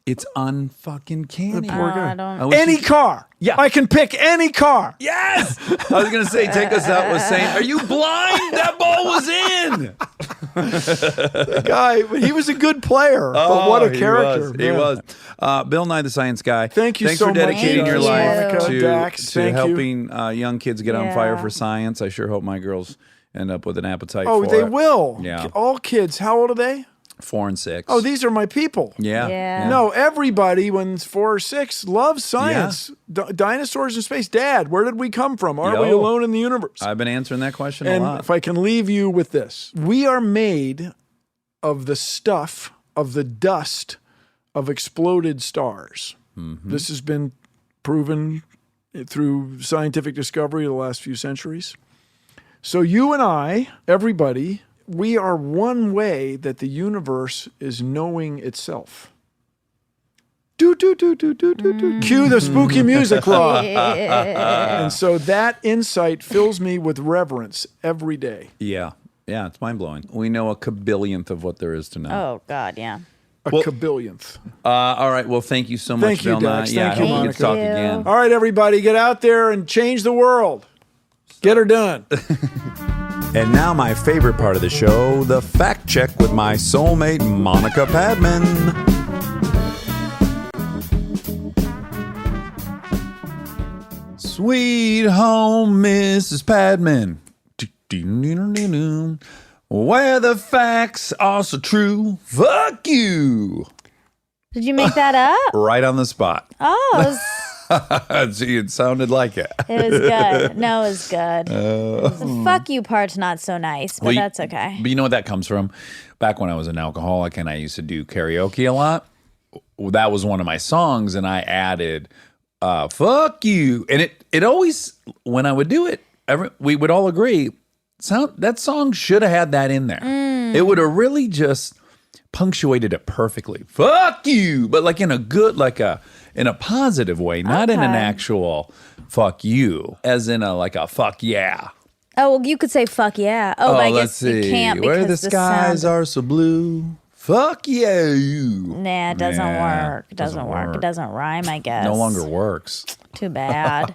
It's unfucking canny. The poor guy. I don't. I wish Any you- car. Yeah. I can pick any car. Yes! I was going to say, take us out with saying, are you blind? That ball was in! The guy, but he was a good player. But what a character. He man. was. Bill Nye the Science Guy. Thank you Thanks so for dedicating much, your guys. life Monica, Dax, to thank you. helping young kids get on fire Yeah. for science. I sure hope my girls end up with an appetite Oh, for they it. will. Yeah. All kids. How old are they? 4 and 6. Oh, these are my people. Yeah. Yeah. No, everybody when it's 4 or 6 loves science. Dinosaurs in space. Dad, where did we come from? Are we Yo. alone in the universe? I've been answering that question a And lot. if I can leave you with this, we are made of the stuff, of the dust of exploded stars. Mm-hmm. This has been proven through scientific discovery of the last few centuries. So you and I, everybody, we are one way that the universe is knowing itself. Do, do, do, do, do, do, do. Cue the spooky music, Rob. And so that insight fills me with reverence every day. Yeah. Yeah, it's mind-blowing. We know a kabillionth of what there is to know. Oh God, yeah. A kabillionth. All right. Well, thank you so much, Thank you, Bill Nye. Dax. Yeah, Thank I you, hope we get to talk Monica. again. All right, everybody, get out there and change the world. Get her done. And now my favorite part of the show, the fact check with my soulmate, Monica Padman. Sweet home, Mrs. Padman. Where the facts are so true. Fuck you. Did you make that up? Right on the spot. Oh, See, it sounded like it. it was good. No, it was good. The fuck you part's not so nice, but Well, that's okay. But you know what that comes from? Back when I was an alcoholic and I used to do karaoke a lot, that was one of my songs, and I added fuck you. And it always, when I would do it, we would all agree, that song should have had that in there. It would have really just punctuated it perfectly. Fuck you. But like in a good, in a positive way, not in an Okay. actual fuck you, as in a fuck yeah. Oh, well, you could say fuck yeah. Oh, but I let's guess you see. can't because Where the skies sound. are so blue. Fuck yeah, you. Nah, it doesn't Nah, work. It doesn't work. It doesn't rhyme, I guess. No longer works. Too bad.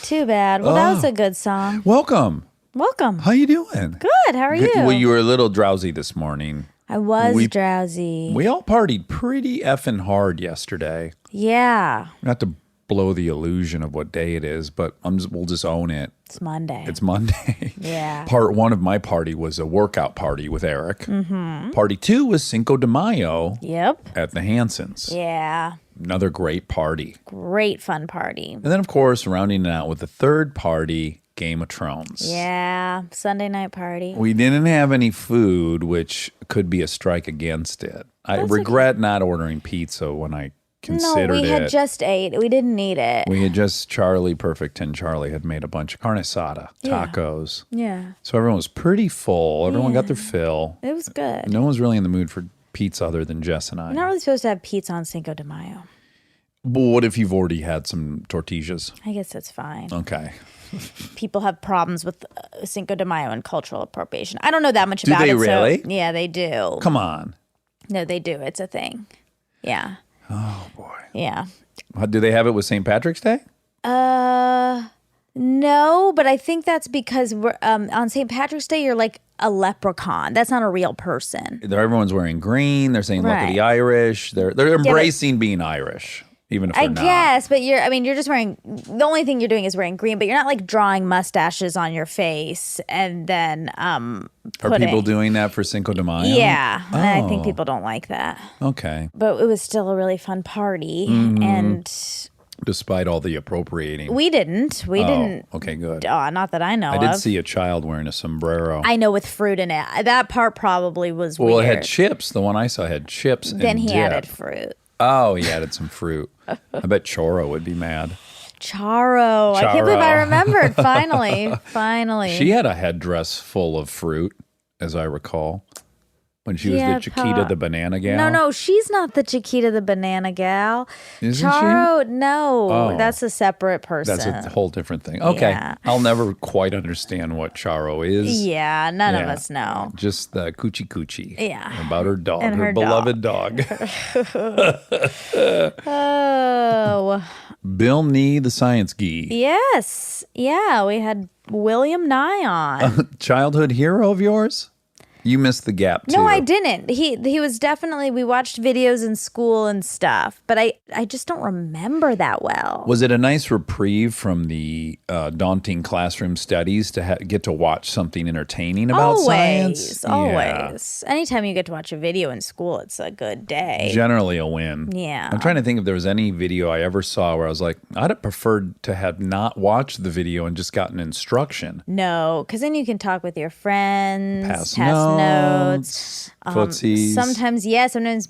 Too bad. Well, that was a good song. Welcome. Welcome. How you doing? Good. How are you? Well, you were a little drowsy this morning. I was we- drowsy. We all partied pretty effing hard yesterday. Yeah. Not to blow the illusion of what day it is, but we'll just own it. It's Monday. It's Monday. Yeah. Part 1 of my party was a workout party with Eric. Mm-hmm. Party 2 was Cinco de Mayo Yep. at the Hansons. Yeah. Another great party. Great fun party. And then, of course, rounding it out with the third party, Game of Thrones. Yeah. Sunday night party. We didn't have any food, which could be a strike against it. I regret not ordering pizza when I considered No, we it. had just ate. We didn't need it. We had just Charlie, Perfect 10 Charlie, had made a bunch of carne asada, Yeah. tacos. Yeah. So everyone was pretty full. Everyone got their fill. It was good. No one was really in the mood for pizza other than Jess and I. You're not really supposed to have pizza on Cinco de Mayo. But what if you've already had some tortillas? I guess that's fine. Okay. People have problems with Cinco de Mayo and cultural appropriation. I don't know that much Do about they it. really? So, yeah, they do. Come on. No, they do. It's a thing. Yeah. Oh, boy. Yeah. Do they have it with St. Patrick's Day? No, but I think that's because we're on St. Patrick's Day, you're like a leprechaun. That's not a real person. Everyone's wearing green. They're saying, look at Right. the Irish. They're embracing being Irish. even if I they're not. guess, but you're just wearing, the only thing you're doing is wearing green, but you're not like drawing mustaches on your face and then Are putting. people doing that for Cinco de Mayo? Yeah, and I think Oh. people don't like that. Okay. But it was still a really fun party, Mm-hmm. and Despite all the appropriating. we didn't. Okay, good. Not that I know I did of. see a child wearing a sombrero. I know, with fruit in it. That part probably was Well, weird. it had chips. The one I saw had chips Then and he dip. added fruit. Oh, he added some fruit. I bet Choro would be mad. Charo. I can't believe I remembered. Finally. She had a headdress full of fruit, as I recall, when she was Yeah, the Chiquita the banana gal. No, she's not the Chiquita the banana gal. Isn't Charo, no, Oh. that's a separate person. That's a whole different thing. Okay. Yeah. I'll never quite understand what Charo is. Yeah, none of Yeah. us know. Just the coochie coochie. Yeah. About her dog, And her her beloved dog. Oh, Bill Nye the Science Guy. yes. Yeah, we had William Nye on. Childhood hero of yours? You missed the gap too. No, I didn't. He was definitely, we watched videos in school and stuff, but I just don't remember that well. Was it a nice reprieve from the daunting classroom studies to get to watch something entertaining about science? Always. Anytime you get to watch a video in school, it's a good day. Generally a win. Yeah. I'm trying to think if there was any video I ever saw where I was like, I'd have preferred to have not watched the video and just gotten instruction. No, because then you can talk with your friends, Pass notes, footsies. sometimes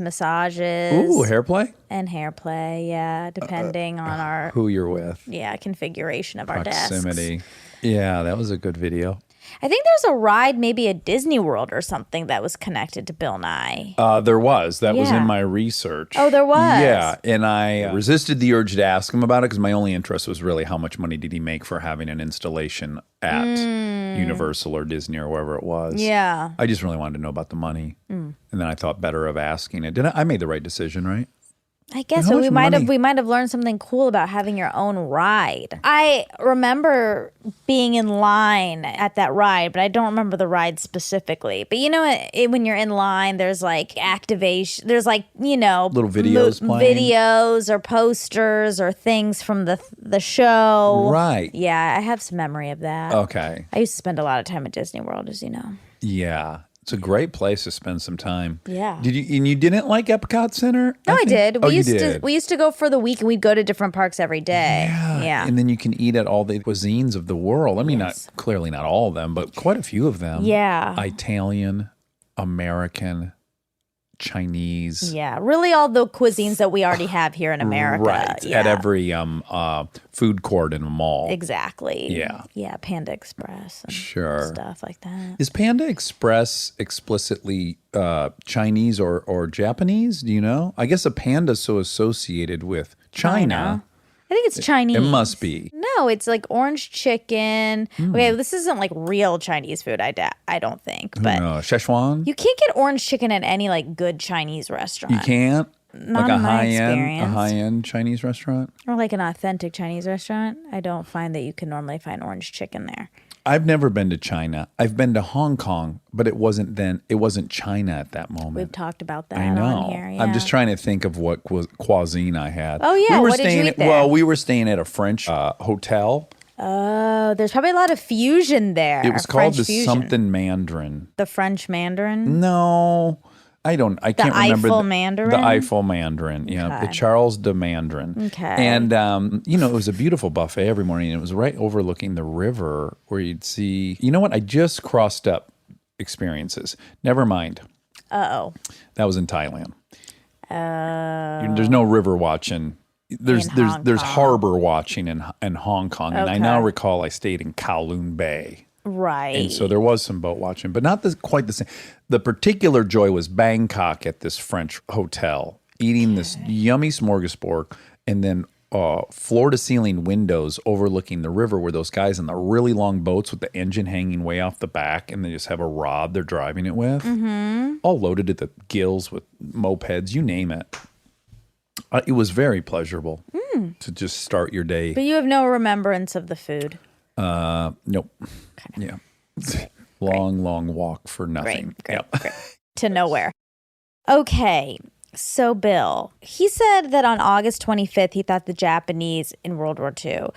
massages. Ooh, hair play? And hair play, yeah, depending on our Who you're with. configuration of our Proximity. desks. Yeah, that was a good video. I think there's a ride, maybe at Disney World or something, that was connected to Bill Nye. There was. That was Yeah. in my research. Oh, there was? Yeah, and I resisted the urge to ask him about it because my only interest was really how much money did he make for having an installation at Universal or Disney or wherever it was. Yeah. I just really wanted to know about the money. And then I thought better of asking it. I made the right decision, right? I guess How so. much We might money? have learned something cool about having your own ride. I remember being in line at that ride, but I don't remember the ride specifically. But you know, when you're in line, there's like activation. There's like, Little videos playing. videos or posters or things from the show. Right. Yeah, I have some memory of that. Okay. I used to spend a lot of time at Disney World, as you know. Yeah. It's a great place to spend some time. Yeah. Did you? And you didn't like Epcot Center? No, I think? did. Oh, We you used did. to we used to go for the week, and we'd go to different parks every day. Yeah. And then you can eat at all the cuisines of the world. I mean, clearly not all of them, but quite a few of them. Yeah. Italian, American, Chinese. Yeah, really all the cuisines that we already have here in America. Right. Yeah. At every food court in a mall. Exactly. Yeah. Yeah, Panda Express and Sure. stuff like that. Is Panda Express explicitly Chinese or Japanese? Do you know? I guess a panda's so associated with China. I think it's Chinese. It must be. No, it's like orange chicken. Okay, this isn't like real Chinese food, I don't think. But No, Szechuan? you can't get orange chicken at any like good Chinese restaurant. You can't? Not Like a in my high-end, experience. Chinese restaurant? Or like an authentic Chinese restaurant. I don't find that you can normally find orange chicken there. I've never been to China. I've been to Hong Kong, but it wasn't China at that moment. We've talked about that I know. on here. Yeah. I'm just trying to think of what cuisine I had. Oh, yeah. We were What did you staying eat there? Well, we were staying at a French hotel. Oh, there's probably a lot of fusion there. It was called French the fusion. something Mandarin. The French Mandarin? No, I can't remember. Eiffel Mandarin? The Eiffel Mandarin, yeah. The Okay. Charles de Mandarin. Okay. And, it was a beautiful buffet every morning. And it was right overlooking the river where you'd see, you know what? I just crossed up experiences. Never mind. Uh-oh. That was in Thailand. There's no river watching. There's Hong Kong. harbor watching in Hong Kong. And I now Okay. recall I stayed in Kowloon Bay. Right. And so there was some boat watching, but not quite the same. The particular joy was Bangkok at this French hotel, eating this yummy smorgasbord, and then floor-to-ceiling windows overlooking the river where those guys in the really long boats with the engine hanging way off the back, and they just have a rod they're driving it with, all loaded at the gills with mopeds, you name it. It was very pleasurable to just start your day. But you have no remembrance of the food. Nope. Yeah. Long walk for nothing. Great. Yep. Great. To nowhere. Okay. So, Bill, he said that on August 25th, he thought the Japanese in World War II,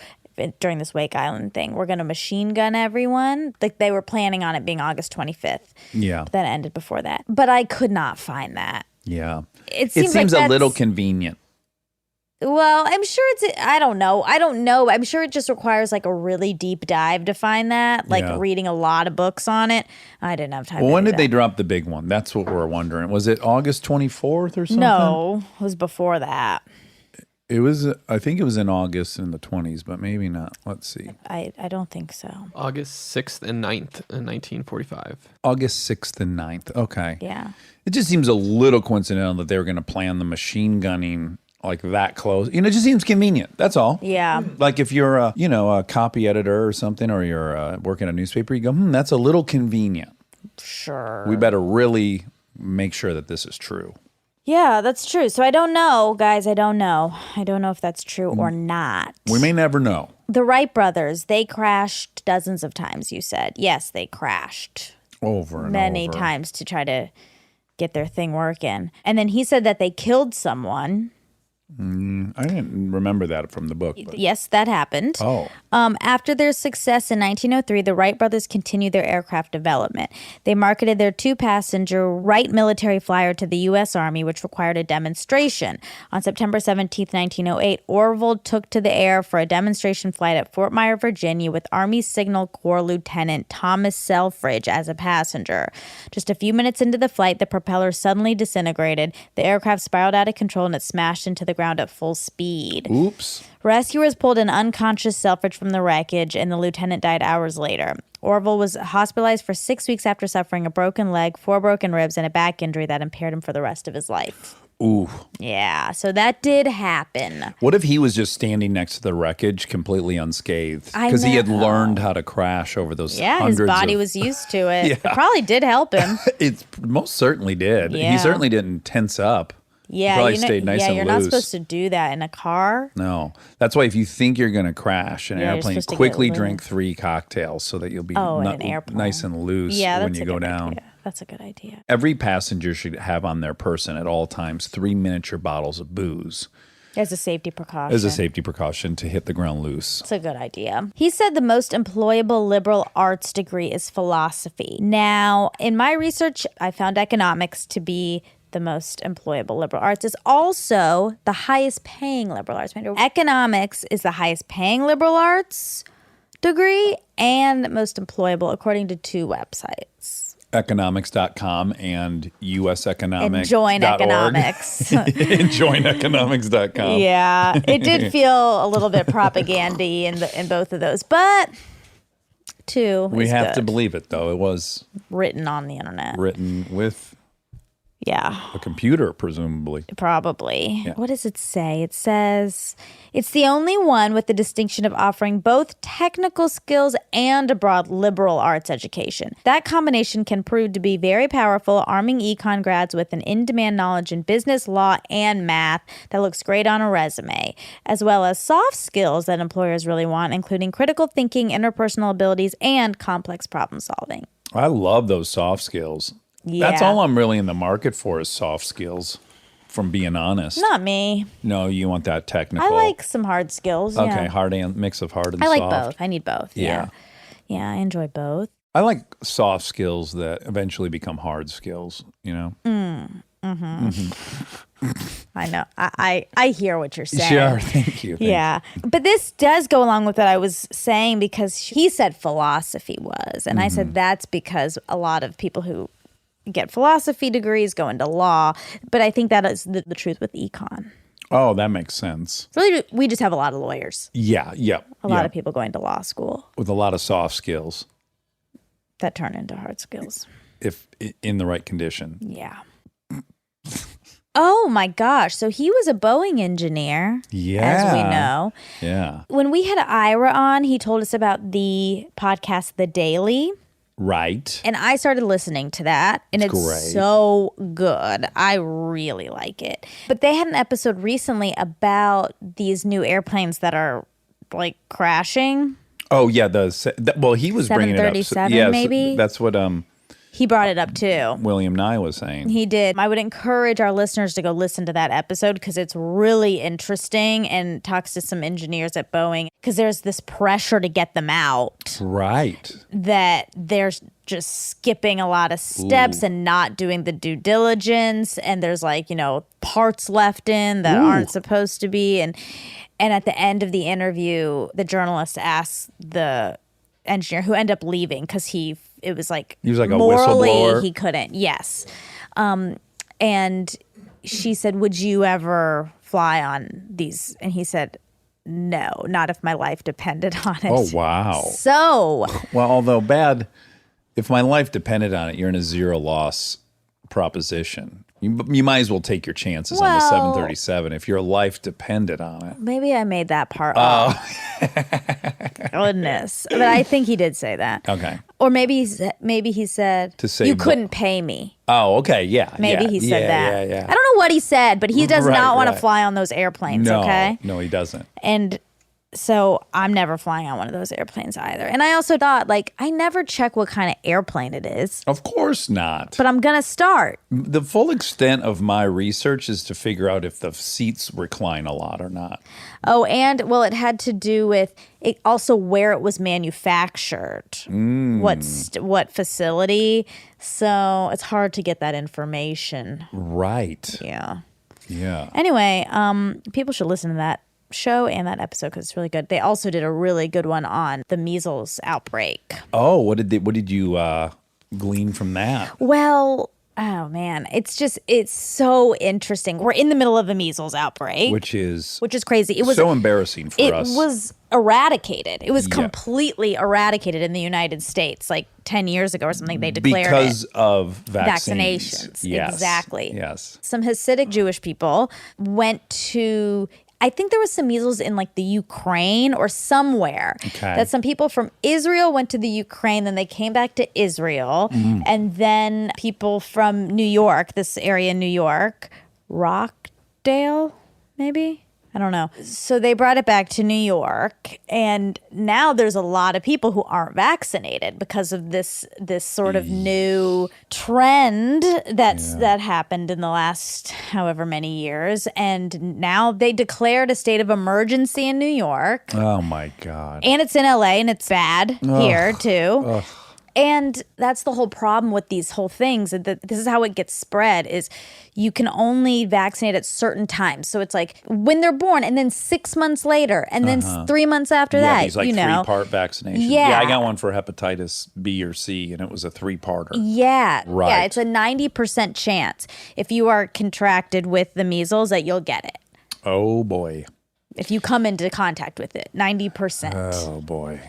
during this Wake Island thing, were going to machine gun everyone. Like, they were planning on it being August 25th. Yeah. But that ended before that. But I could not find that. Yeah. It seems like a little convenient. Well, I'm sure I don't know. I'm sure it just requires like a really deep dive to find that, like reading a lot of books on it. I didn't have time to do when did that. they drop the big one? That's what we're wondering. Was it August 24th or something? No, it was before that. It was, I think it was in August in the 20s, but maybe not. Let's see. I don't think so. August 6th and 9th in 1945. August 6th and 9th. Okay. Yeah. It just seems a little coincidental that they were going to plan the machine gunning like that close. You know, it just seems convenient. That's all. Yeah. Like if you're a copy editor or something, or you're working a newspaper, you go, that's a little convenient. Sure. We better really make sure that this is true. Yeah, that's true. So I don't know, guys. I don't know. I don't know if that's true or not. We may never know. The Wright brothers, they crashed dozens of times, you said. Yes, they crashed. Over and many over. times to try to get their thing working. And then he said that they killed someone. I didn't remember that from the book. But. Yes, that happened. Oh. After their success in 1903, the Wright brothers continued their aircraft development. They marketed their two-passenger Wright military flyer to the U.S. Army, which required a demonstration. On September 17, 1908, Orville took to the air for a demonstration flight at Fort Myer, Virginia, with Army Signal Corps Lieutenant Thomas Selfridge as a passenger. Just a few minutes into the flight, the propeller suddenly disintegrated. The aircraft spiraled out of control and it smashed into the ground at full speed. Oops. Rescuers pulled an unconscious Selfridge from the wreckage, and the lieutenant died hours later. Orville was hospitalized for 6 weeks after suffering a broken leg, 4 broken ribs, and a back injury that impaired him for the rest of his life. Ooh. Yeah, so that did happen. What if he was just standing next to the wreckage completely unscathed? I Because he had know. learned how to crash over those Yeah, his hundreds body of... was used to it. Yeah. It probably did help him. It most certainly did. Yeah. He certainly didn't tense up. Yeah, He probably stayed nice and you're loose. not supposed to do that in a car. No. That's why if you think you're going to crash in an Yeah, you're airplane, supposed to get quickly loose. drink 3 cocktails so that you'll be in an airplane. nice and loose Yeah, when that's you a go good down. idea. That's a good idea. Every passenger should have on their person at all times 3 miniature bottles of booze As a safety precaution. as a safety precaution to hit the ground loose. That's a good idea. He said the most employable liberal arts degree is philosophy. Now, in my research, I found economics to be the most employable liberal arts. Is also the highest paying liberal arts major. Economics is the highest paying liberal arts degree and most employable according to 2 websites. Economics.com and useconomic.org. And Join Economics. And joineconomics.com. Yeah, it did feel a little bit propaganda-y in both of those, but 2 We is have good. to believe it, though. It was Written on the internet. written with Yeah, a computer, presumably. probably. Yeah. What does it say? It says it's the only one with the distinction of offering both technical skills and a broad liberal arts education. That combination can prove to be very powerful, arming econ grads with an in-demand knowledge in business, law, and math that looks great on a resume, as well as soft skills that employers really want, including critical thinking, interpersonal abilities, and complex problem solving. I love those soft skills. Yeah. That's all I'm really in the market for is soft skills, from being honest. Not me. No, you want that technical. I like some hard skills. Okay, yeah. hard and mix of hard and I like soft. both. I need both. Yeah. Yeah, I enjoy both. I like soft skills that eventually become hard skills, you know? I know. I hear what you're saying. Sure, thank you. Yeah. But this does go along with what I was saying because he said philosophy was. And I Mm-hmm. said that's because a lot of people who get philosophy degrees go into law. But I think that is the truth with econ. Oh, that makes sense. Really, we just have a lot of lawyers, Yeah, a lot of people going to law school with a lot of soft skills, that turn into hard skills. if in the right condition. Yeah. Oh my gosh. So he was a Boeing engineer, Yeah. as we know. Yeah. When we had Ira on, he told us about the podcast, The Daily. Right. And I started listening to that, and it's great. so good. I really like it. But they had an episode recently about these new airplanes that are like crashing. Oh yeah, well he was bringing it up. 737 Yes, maybe? that's what He brought it up too. William Nye was saying. He did. I would encourage our listeners to go listen to that episode because it's really interesting and talks to some engineers at Boeing because there's this pressure to get them out. Right. That they're just skipping a lot of steps and not doing the due diligence. And there's like, parts left in that aren't supposed to be. And at the end of the interview, the journalist asked the engineer who ended up leaving because he was like a morally whistleblower. He couldn't. Yes. And she said, would you ever fly on these? And he said, no, not if my life depended on it. Oh, wow. So. Well, although bad, if my life depended on it, you're in a zero loss proposition. You might as well take your chances on the 737 if your life depended on it. Maybe I made that part up. Goodness. But I think he did say that. Okay. Or maybe he said, to say you couldn't pay me. Oh, okay. Yeah. Maybe he said that. Yeah. I don't know what he said, but he does not want to right. fly on those airplanes, No, okay? no, he doesn't. And so I'm never flying on one of those airplanes either. And I also thought, I never check what kind of airplane it is. Of course not. But I'm going to start. The full extent of my research is to figure out if the seats recline a lot or not. Oh, and it had to do with it also where it was manufactured, what facility. So it's hard to get that information. Right. Yeah. Yeah. Anyway, people should listen to that show and that episode because it's really good. They also did a really good one on the measles outbreak. Oh, what did you glean from that? Well, oh man, it's so interesting. We're in the middle of a measles outbreak, Which is crazy. It was so embarrassing for us. It was eradicated. It was completely eradicated in the United States, 10 years ago or something. They declared because of vaccinations. Yes. Exactly. Yes. Some Hasidic Jewish people went to, I think there was some measles in the Ukraine or somewhere. Okay. That some people from Israel went to the Ukraine, then they came back to Israel, and then people from New York, this area in New York, Rockdale, maybe? I don't know. So they brought it back to New York, and now there's a lot of people who aren't vaccinated because of this sort of new trend that happened in the last however many years. And now they declared a state of emergency in New York. Oh my God. And it's in LA, and it's bad here too. And that's the whole problem with these whole things. This is how it gets spread is you can only vaccinate at certain times. So it's when they're born and then 6 months later and then 3 months after that, these 3-part vaccination. Yeah. I got one for hepatitis B or C and it was a 3-parter. Yeah. Right. Yeah, it's a 90% chance if you are contracted with the measles that you'll get it. Oh boy. If you come into contact with it, 90%. Oh boy.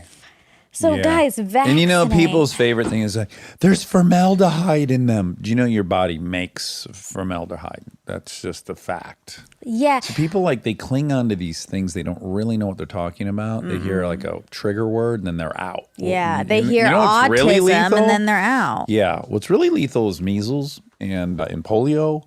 So guys, vaccinate. And people's favorite thing is there's formaldehyde in them. Do you know your body makes formaldehyde? That's just a fact. Yeah. So people they cling on to these things. They don't really know what they're talking about. They hear a trigger word and then they're out. Yeah. Well, They hear what's autism really lethal? and then they're out. Yeah. What's really lethal is measles and polio.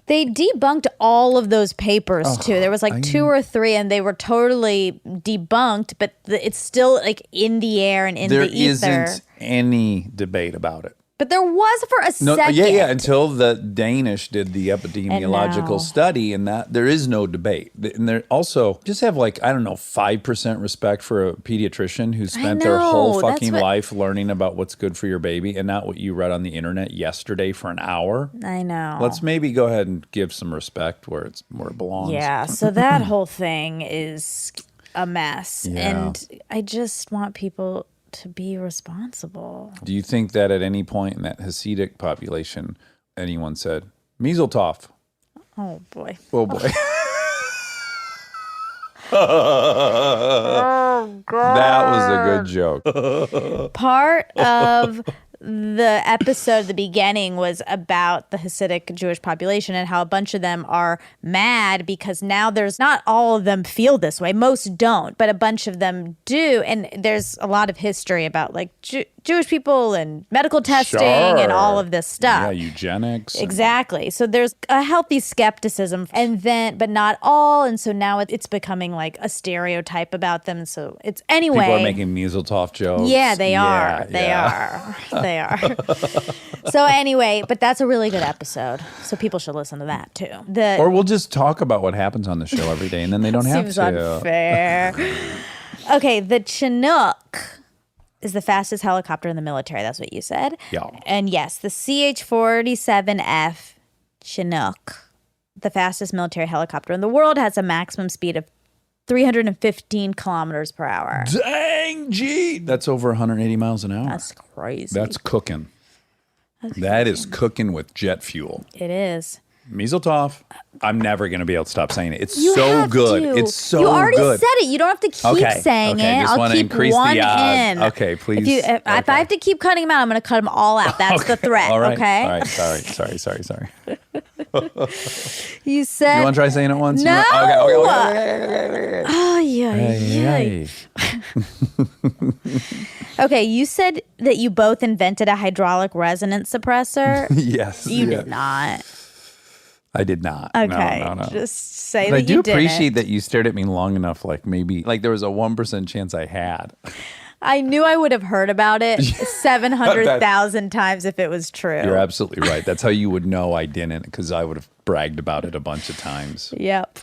They debunked all of those papers too. There was 2 or 3 and they were totally debunked, but it's still in the air and in the ether. There isn't any debate about it. But there was for a second. Yeah, until the Danish did the epidemiological study, and that there is no debate. And they also just have 5% respect for a pediatrician who spent their whole fucking life learning about what's good for your baby, and not what you read on the internet yesterday for an hour. I know. Let's maybe go ahead and give some respect where it belongs. Yeah. So that whole thing is a mess, and I just want people to be responsible. Do you think that at any point in that Hasidic population, anyone said, Measles-toff? Oh, boy. Oh, boy. Oh, God. That was a good joke. Part of the episode, the beginning, was about the Hasidic Jewish population and how a bunch of them are mad because now there's not all of them feel this way. Most don't, but a bunch of them do. And there's a lot of history about Jewish people and medical testing and all of this stuff. Yeah, eugenics. Exactly. So there's a healthy skepticism, but not all. And so now it's becoming a stereotype about them. So it's anyway. People are making Measles-toff jokes. Yeah, they are. They are. They they are. So anyway, but that's a really good episode. So people should listen to that too. Or we'll just talk about what happens on the show every day, and then they don't have seems to. unfair. Okay, the Chinook is the fastest helicopter in the military. That's what you said. Yeah. And yes, the CH-47F Chinook, the fastest military helicopter in the world, has a maximum speed of 315 kilometers per hour. Dang, gee. That's over 180 miles an hour. That's crazy. That's cooking. That is cooking with jet fuel. It is. Meseltoff. I'm never going to be able to stop saying it. It's You so have good. to. It's so You already good. said it. You don't have to keep saying it. Just I'll wanna keep increase one the odds. in. Okay, please. If I have to keep cutting them out, I'm going to cut them all out. That's the threat. All right. Okay. All right. Sorry. You said. You want to try saying it once? No. Okay. Oh yeah. Okay, you said that you both invented a hydraulic resonance suppressor. Yes. You did not. I did not. Okay, No. just say But that I do you didn't. appreciate that you stared at me long enough, like maybe, like there was a 1% chance I had. I knew I would have heard about it 700,000 times if it was true. You're absolutely right. That's how you would know I didn't, because I would have bragged about it a bunch of times. Yep.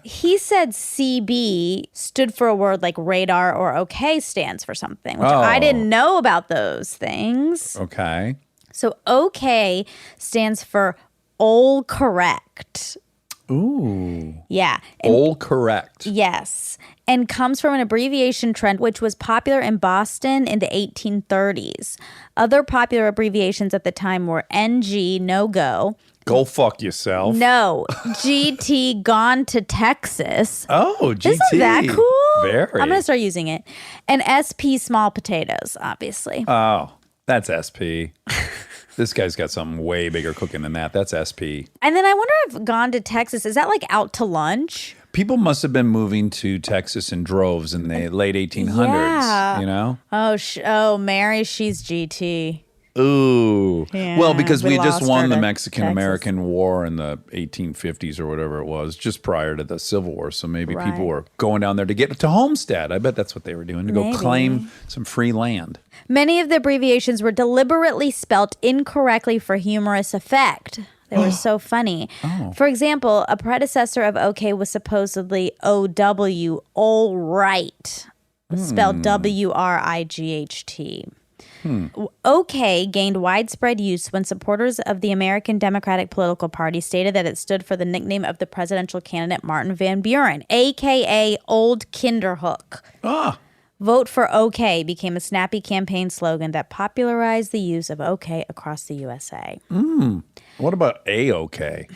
He said CB stood for a word like radar, or OK stands for something, which I didn't know about those things. Okay. So OK stands for all correct. Ooh. Yeah. All correct. Yes. And comes from an abbreviation trend which was popular in Boston in the 1830s. Other popular abbreviations at the time were NG, no go. Go fuck yourself. No, GT, gone to Texas. Oh, GT. Isn't that cool? Very. I'm going to start using it. And SP, small potatoes, obviously. Oh, that's SP. This guy's got something way bigger cooking than that. That's SP. And then I wonder if gone to Texas, is that like out to lunch? People must have been moving to Texas in droves in the late 1800s, Yeah. you know? Oh, Mary, she's GT. Ooh. Yeah, Well, because we we had just lost won her the to Mexican-American War in the 1850s or whatever it was, just prior to the Civil War. So maybe people were going down there to get to Homestead. I bet that's what they were doing, to go claim some free land. Many of the abbreviations were deliberately spelt incorrectly for humorous effect. They were so funny. For example, a predecessor of OK was supposedly OW, all right, spelled WRIGHT. OK gained widespread use when supporters of the American Democratic Political Party stated that it stood for the nickname of the presidential candidate Martin Van Buren, a.k.a. Old Kinderhook. Vote for OK became a snappy campaign slogan that popularized the use of OK across the USA. What about A-OK?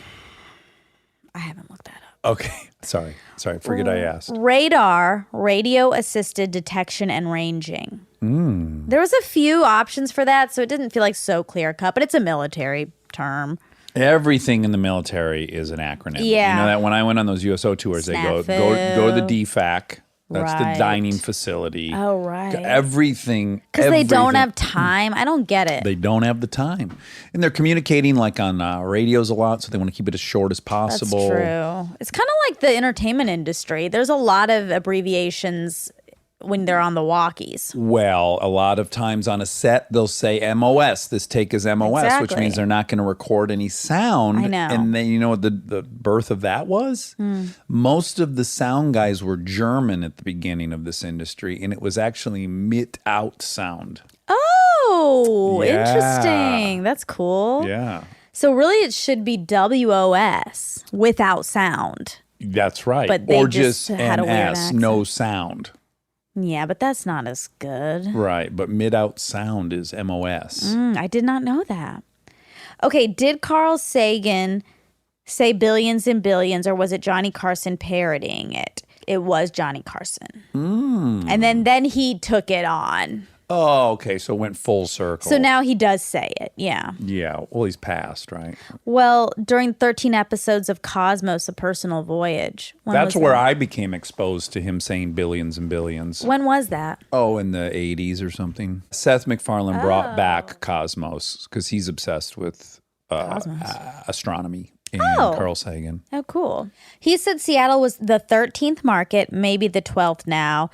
I haven't looked that up. Okay. Sorry. Forget I asked. Radar, radio assisted detection and ranging. There was a few options for that, so it didn't feel like so clear cut, but it's a military term. Everything in the military is an acronym. Yeah. You know that when I went on those USO tours, they go to the DFAC. That's Right. the dining facility. Oh, right. Everything. Because they don't everything. have time. I don't get it. They don't have the time. And they're communicating like on radios a lot, so they want to keep it as short as That's possible. true. It's kind of like the entertainment industry. There's a lot of abbreviations when they're on the walkies. Well, a lot of times on a set, they'll say MOS. This take is MOS, which Exactly. means they're not going to record any sound. I know. And then you know what the birth of that was? Most of the sound guys were German at the beginning of this industry, and it was actually mit-out sound. Oh, Yeah. interesting. That's cool. Yeah. So really it should be WOS without sound. That's right. But they or just had a weird NS, accent. no sound. Yeah, but that's not as good. Right. But mid-out sound is MOS. I did not know that. Okay, did Carl Sagan say billions and billions, or was it Johnny Carson parodying it? It was Johnny Carson. And then he took it on. Oh, okay. So it went full circle. So now he does say it, yeah. Yeah. Well, he's passed, right? Well, during 13 episodes of Cosmos, A Personal Voyage. That's where I became exposed to him saying billions and billions. When was that? Oh, in the 80s or something. Seth MacFarlane brought back Cosmos because he's obsessed with astronomy and Carl Sagan. Oh, cool. He said Seattle was the 13th market, maybe the 12th now.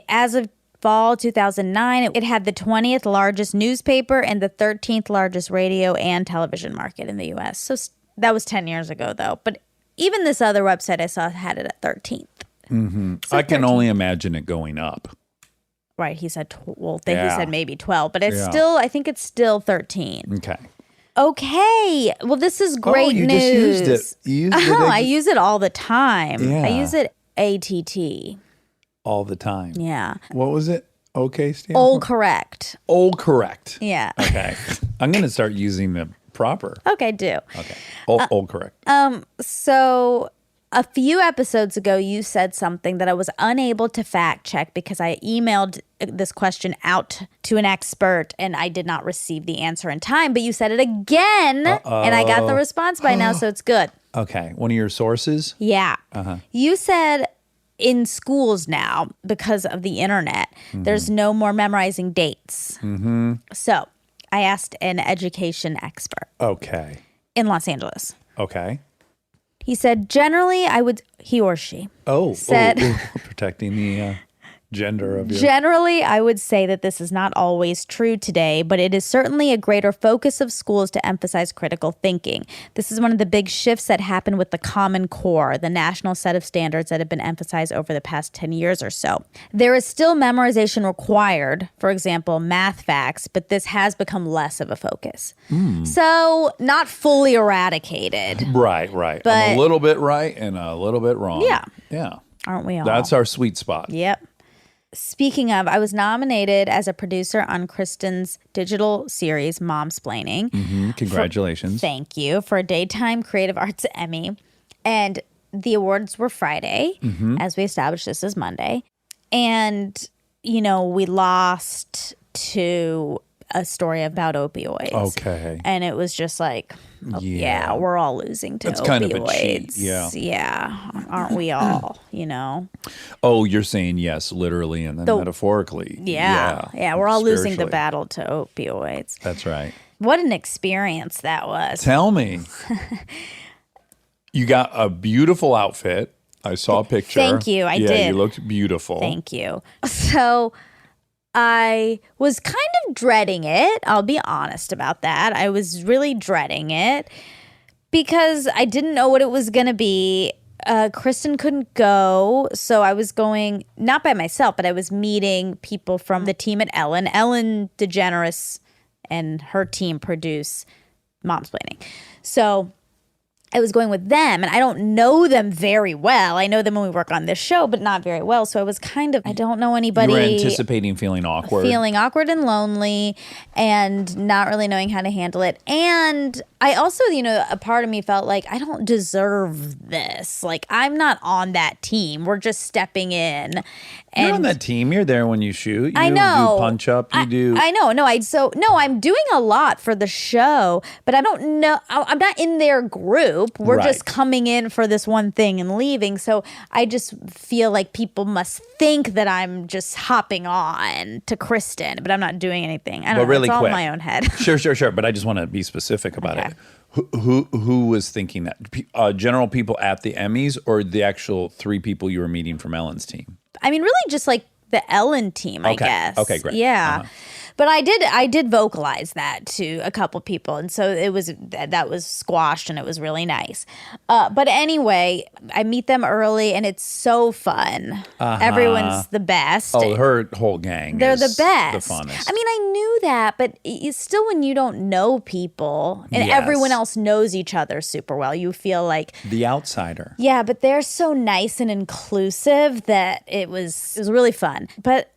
As of fall 2009. It had the 20th largest newspaper and the 13th largest radio and television market in the U.S. So that was 10 years ago, though. But even this other website I saw had it at 13th. Mm-hmm. So I can 13th. only imagine it going up. Right. He said, he said maybe 12, but it's Yeah. still, I think it's still 13. Okay. Okay. Well, this is great you news. just used it. You used it I use it all the time. Yeah. I use it ATT. all the time. Yeah. What was it? Okay, stand All for? correct. All correct. Yeah. Okay. I'm going to start using the proper. Okay, do. Okay. All correct. So a few episodes ago, you said something that I was unable to fact check because I emailed this question out to an expert and I did not receive the answer in time. But you said it again, and I got the response by now, so it's good. Okay. One of your sources? Yeah. You said in schools now, because of the internet, there's no more memorizing dates. Mm-hmm. So I asked an education expert Okay. in Los Angeles. Okay. He said, generally, he or she. Said, protecting the gender of your... Generally, I would say that this is not always true today, but it is certainly a greater focus of schools to emphasize critical thinking. This is one of the big shifts that happened with the Common Core, the national set of standards that have been emphasized over the past 10 years or so. There is still memorization required, for example, math facts, but this has become less of a focus. So, not fully eradicated. Right. But- I'm a little bit right and a little bit wrong. Yeah. Aren't we all? That's our sweet spot. Yep. Speaking of, I was nominated as a producer on Kristen's digital series, Momsplaining. Congratulations. Thank you. For a Daytime Creative Arts Emmy. And the awards were Friday. As we established, this is Monday. And, we lost to a story about opioids. Okay. And it was just like, Yeah. we're all losing to That's opioids. kind of a cheat, yeah. Yeah. Aren't we all, Oh, you're saying yes, literally and then metaphorically. Yeah. We're all losing the Spiritually. battle to opioids. That's right. What an experience that was. Tell me. You got a beautiful outfit. I saw a picture. Thank you. I Yeah, did. you looked beautiful. Thank you. So I was kind of dreading it. I'll be honest about that. I was really dreading it because I didn't know what it was going to be. Kristen couldn't go, so I was going, not by myself, but I was meeting people from the team at Ellen. Ellen DeGeneres and her team produce Momsplaining. So I was going with them, and I don't know them very well. I know them when we work on this show, but not very well. So I was kind of, I don't know anybody. You were anticipating feeling awkward. Feeling awkward and lonely and not really knowing how to handle it. And I also, a part of me felt like I don't deserve this. Like, I'm not on that team. We're just stepping in. You're on that team. You're there when you shoot. You I know. do punch up. You do. I know. No, I'm doing a lot for the show, but I don't know. I'm not in their group. We're Right. just coming in for this one thing and leaving. So I just feel like people must think that I'm just hopping on to Kristen, but I'm not doing anything. I don't know. really It's all quick. in my own head. Sure. But I just want to be specific about it. Who was thinking that? General people at the Emmys or the actual 3 people you were meeting from Ellen's team? I mean, really just like the Ellen team, I Okay. guess. Okay, great. Yeah. But I did vocalize that to a couple people, and so that was squashed, and it was really nice. But anyway, I meet them early, and it's so fun. Everyone's the best. Oh, her whole gang. They're is the best. The funnest. I mean, I knew that, but it's still when you don't know people and Yes. everyone else knows each other super well, you feel like, the outsider. yeah, but they're so nice and inclusive that it was really fun. But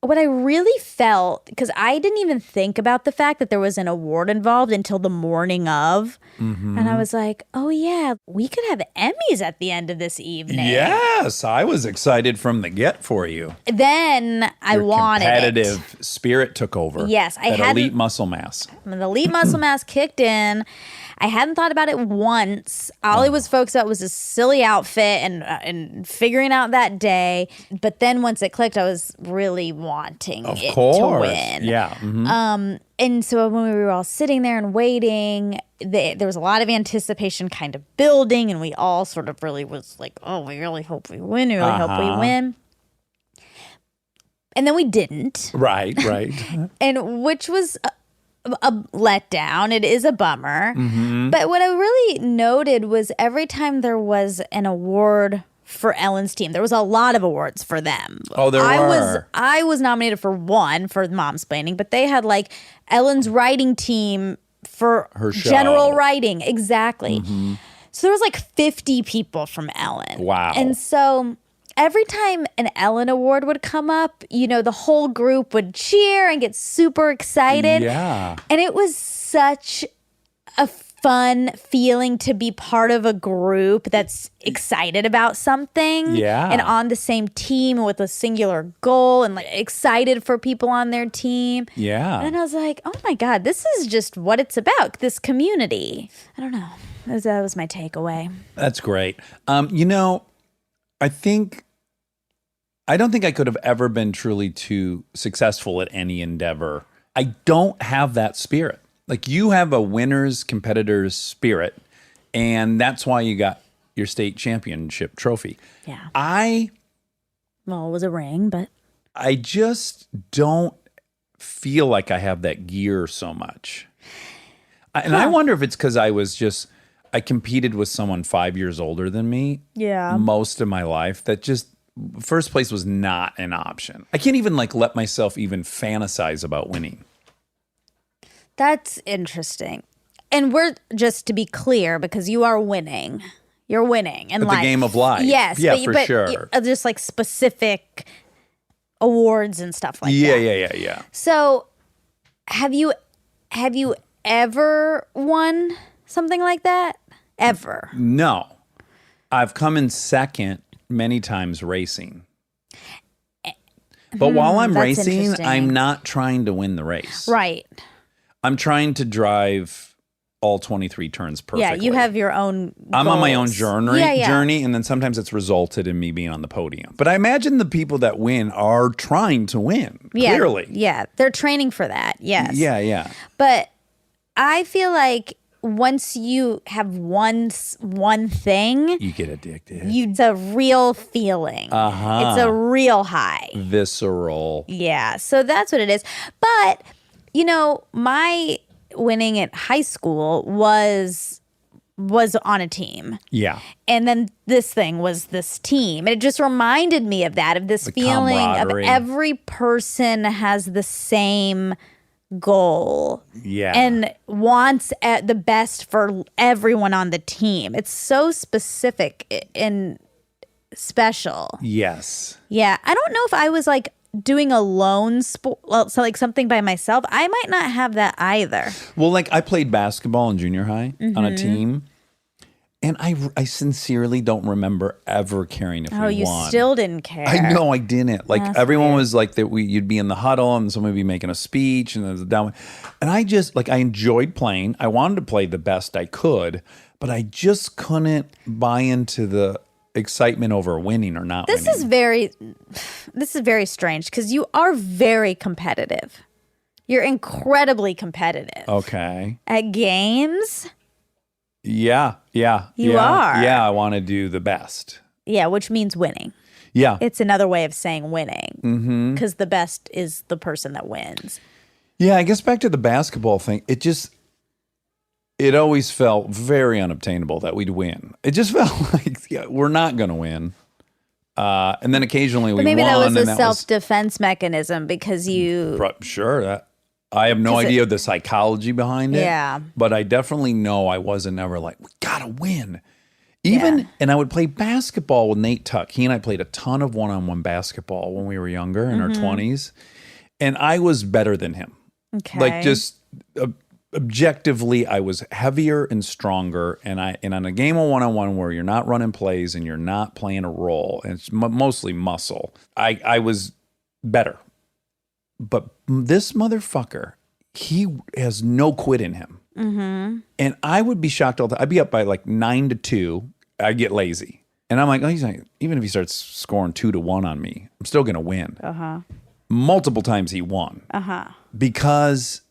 what I really felt, because I didn't even think about the fact that there was an award involved until the morning of. And I was like, oh yeah, we could have Emmys at the end of this evening. Yes, I was excited from the get for you. Then I Your wanted competitive spirit took over. Yes, I that hadn't- elite muscle mass. When the elite muscle mass kicked in, I hadn't thought about it once. All I was focused on was a silly outfit and figuring out that day. But then once it clicked, I was really wanting Of it course. to win. Yeah. mhm. And so when we were all sitting there and waiting, there was a lot of anticipation kind of building, and we all sort of really was like, oh, we really hope we win. We really hope we win. And then we didn't. Right. And which was a letdown. It is a bummer. Mm-hmm. But what I really noted was every time there was an award for Ellen's team, there was a lot of awards for them. Oh, there were. I was nominated for one for Momsplaining, but they had like Ellen's writing team for her show. General writing. Exactly. Mm-hmm. So there was like 50 people from Ellen. Wow. And so every time an Ellen Award would come up, the whole group would cheer and get super excited. Yeah. And it was such a fun feeling to be part of a group that's excited about something. Yeah. And on the same team with a singular goal and like excited for people on their team. Yeah. And I was like, oh my God, this is just what it's about, this community. I don't know. That was my takeaway. That's great. I don't think I could have ever been truly too successful at any endeavor. I don't have that spirit. Like you have a winner's competitor's spirit, and that's why you got your state championship trophy. Yeah. Well, it was a ring, but I just don't feel like I have that gear so much. I wonder if it's because I competed with someone 5 years older than me. Yeah. Most of my life. That just first place was not an option. I can't even let myself even fantasize about winning. That's interesting. And we're just to be clear, because you are winning. You're winning in At life. the game of life. Yes. Yeah, but, for sure. Just like specific awards and stuff like that. Yeah. So have you ever won something like that? Ever? No. I've come in second many times racing. But while I'm that's racing, interesting. I'm not trying to win the race. Right. I'm trying to drive all 23 turns perfectly. Yeah, you have your own I'm on my own goals. journey, and then sometimes it's resulted in me being on the podium. But I imagine the people that win are trying to win, clearly. Yeah, they're training for that, yes. Yeah. But I feel like once you have one thing, You get addicted. it's a real feeling. Uh-huh. It's a real high. Visceral. Yeah, so that's what it is. But, my winning at high school was on a team. Yeah. And then this thing was this team. And it just reminded me of that, of this The feeling of camaraderie. every person has the same goal. Yeah. And wants the best for everyone on the team. It's so specific and special. Yes. Yeah. I don't know if I was like doing a lone sport, so like something by myself. I might not have that either. Well, I played basketball in junior high on Mm-hmm. a team, and I sincerely don't remember ever caring if we Oh, you won. still didn't care. I know I didn't. That's everyone weird. was like that. You'd be in the huddle and someone would be making a speech and there's a down. And I just I enjoyed playing. I wanted to play the best I could, but I just couldn't buy into the excitement over winning or not This winning. is very strange because you are very competitive. You're incredibly competitive. Okay. At games, Yeah. You yeah, are. Yeah, I want to do the best. yeah, which means winning. Yeah. It's another way of saying winning because the best is the person that wins. Yeah, I guess back to the basketball thing, it always felt very unobtainable that we'd win. It just felt like we're not going to win. And then occasionally we But maybe won. that was a and self-defense mechanism because you... Sure. I have no idea the psychology behind it. Yeah. But I definitely know I wasn't ever like, we got to win. And I would play basketball with Nate Tuck. He and I played a ton of one-on-one basketball when we were younger in our 20s. And I was better than him. Okay. Objectively, I was heavier and stronger, and on a game of one-on-one where you're not running plays and you're not playing a role, and it's mostly muscle, I was better. But this motherfucker, he has no quit in him. Mm-hmm. And I would be shocked all the time. I'd be up by 9-2. I'd get lazy. And I'm like, even if he starts scoring 2-1 on me, I'm still going to win. Uh-huh. Multiple times he won. Uh-huh. Because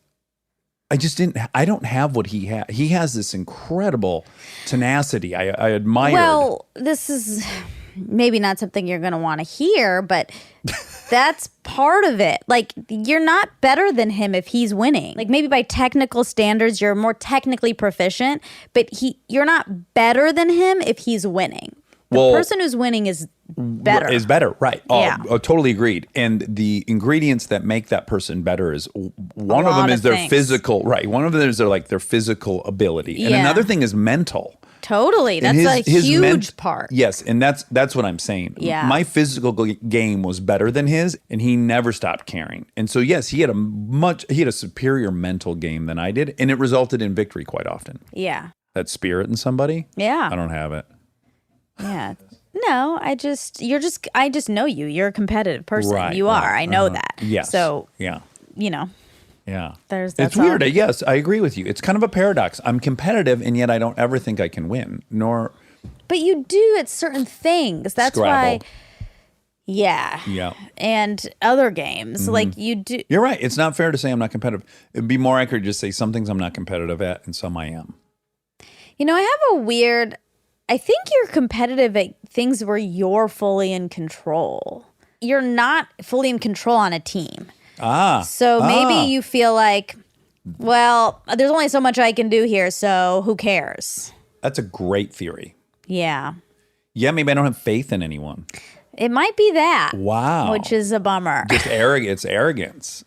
I don't have what he has. He has this incredible tenacity. I admire. Well, this is maybe not something you're going to want to hear, but that's part of it. Like, you're not better than him if he's winning. Like, maybe by technical standards, you're more technically proficient, but you're not better than him if he's winning. The person who's winning is better. Is better, right. Yeah. Totally agreed. And the ingredients that make that person better is one of them lot is of their things. physical, right. One of them is their physical ability. And Yeah. another thing is mental. Totally. That's And a huge part. Yes, and that's what I'm saying. Yeah. My physical game was better than his, and he never stopped caring. And so yes, he had a superior mental game than I did, and it resulted in victory quite often. Yeah. That spirit in somebody? Yeah. I don't have it. Yeah. No, I just know you. You're a competitive person. Right, you are. right. I know that. Yes. So, yeah. Yeah. It's That's weird. all. Yes, I agree with you. It's kind of a paradox. I'm competitive, and yet I don't ever think I can win. Nor But you do at certain things. That's why. Scrabble. Yeah. Yeah. And other games, like you do. You're right. It's not fair to say I'm not competitive. It'd be more accurate to just say some things I'm not competitive at, and some I am. I have I think you're competitive at things where you're fully in control. You're not fully in control on a team. So maybe you feel like, well, there's only so much I can do here, so who cares? That's a great theory. Yeah. Yeah, maybe I don't have faith in anyone. It might be that. Wow. Which is a bummer. Just it's arrogance.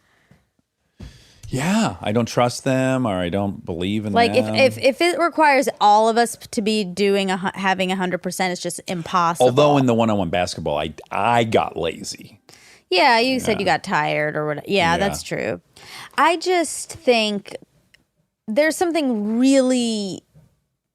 Yeah, I don't trust them, or I don't believe in Like them. if it requires all of us to be doing having 100%, it's just impossible. Although in the one-on-one basketball, I got lazy. Yeah, you said you got tired or whatever. Yeah, that's true. I just think there's something really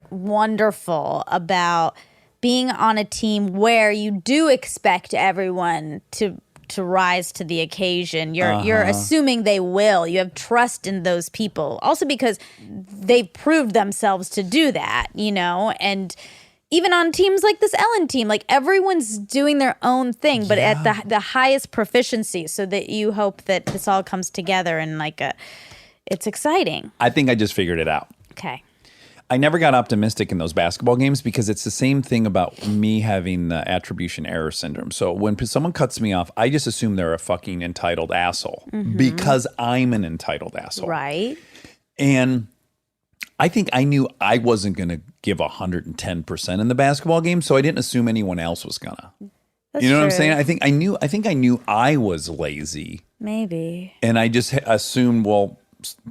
wonderful about being on a team where you do expect everyone to rise to the occasion. You're assuming they will. You have trust in those people. Also because they've proved themselves to do that, and even on teams like this Ellen team, like everyone's doing their own thing, but at the highest proficiency, so that you hope that this all comes together and it's exciting. I think I just figured it out. Okay. I never got optimistic in those basketball games because it's the same thing about me having the attribution error syndrome. So when someone cuts me off, I just assume they're a fucking entitled asshole because I'm an entitled asshole. Right. And I think I knew I wasn't going to give 110% in the basketball game, so I didn't assume anyone else was gonna. That's You know what I'm true. saying? I think I knew I was lazy, Maybe. and I just assumed, well,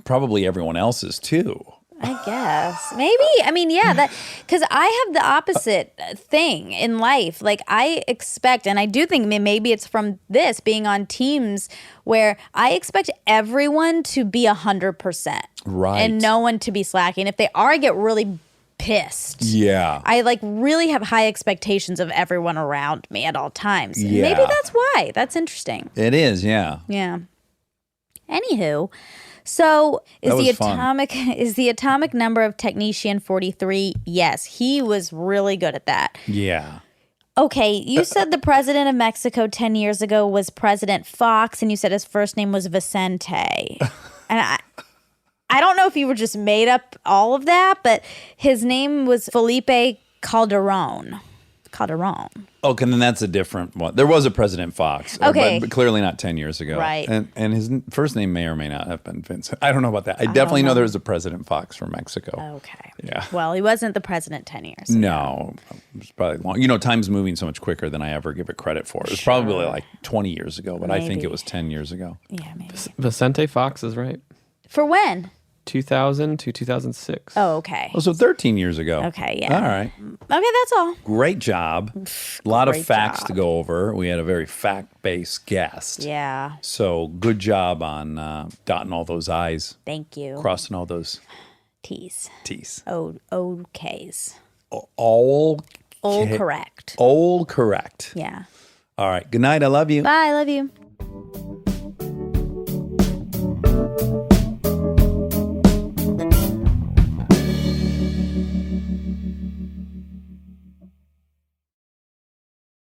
probably everyone else is too. I guess. Maybe. I mean, yeah, that because I have the opposite thing in life. Like I expect, and I do think maybe it's from this being on teams where I expect everyone to be 100%. Right. And no one to be slacking. If they are, I get really pissed. Yeah. I really have high expectations of everyone around me at all times. Yeah. Maybe that's why. That's interesting. It is, yeah. Yeah. Anywho, so is That the was fun. atomic number of technetium 43? Yes, he was really good at that. Yeah. Okay, you said the president of Mexico 10 years ago was President Fox, and you said his first name was Vicente. And I don't know if you were just made up all of that, but his name was Felipe Calderon. Okay, then that's a different one. There was a President Fox, Okay. but clearly not 10 years ago. Right. And his first name may or may not have been Vincent. I don't know about that. I definitely know there was a President Fox from Mexico. Okay. Yeah. Well, he wasn't the president 10 years ago. No, it's probably long. You know, time's moving so much quicker than I ever give it credit for. It was probably like 20 years ago, but I think Maybe. it was 10 years ago. Yeah, maybe. Vicente Fox is right. For when? 2000 to 2006. Oh, okay. Oh, so 13 years ago. Okay, yeah. All right. Okay, that's all. Great job. A lot of Great facts job. to go over. We had a very fact-based guest. Yeah. So good job on dotting all those I's, Thank you. crossing all those T's. T's. OK's. All All correct. All correct. Yeah. All right. Good night. I love you. Bye. I love you.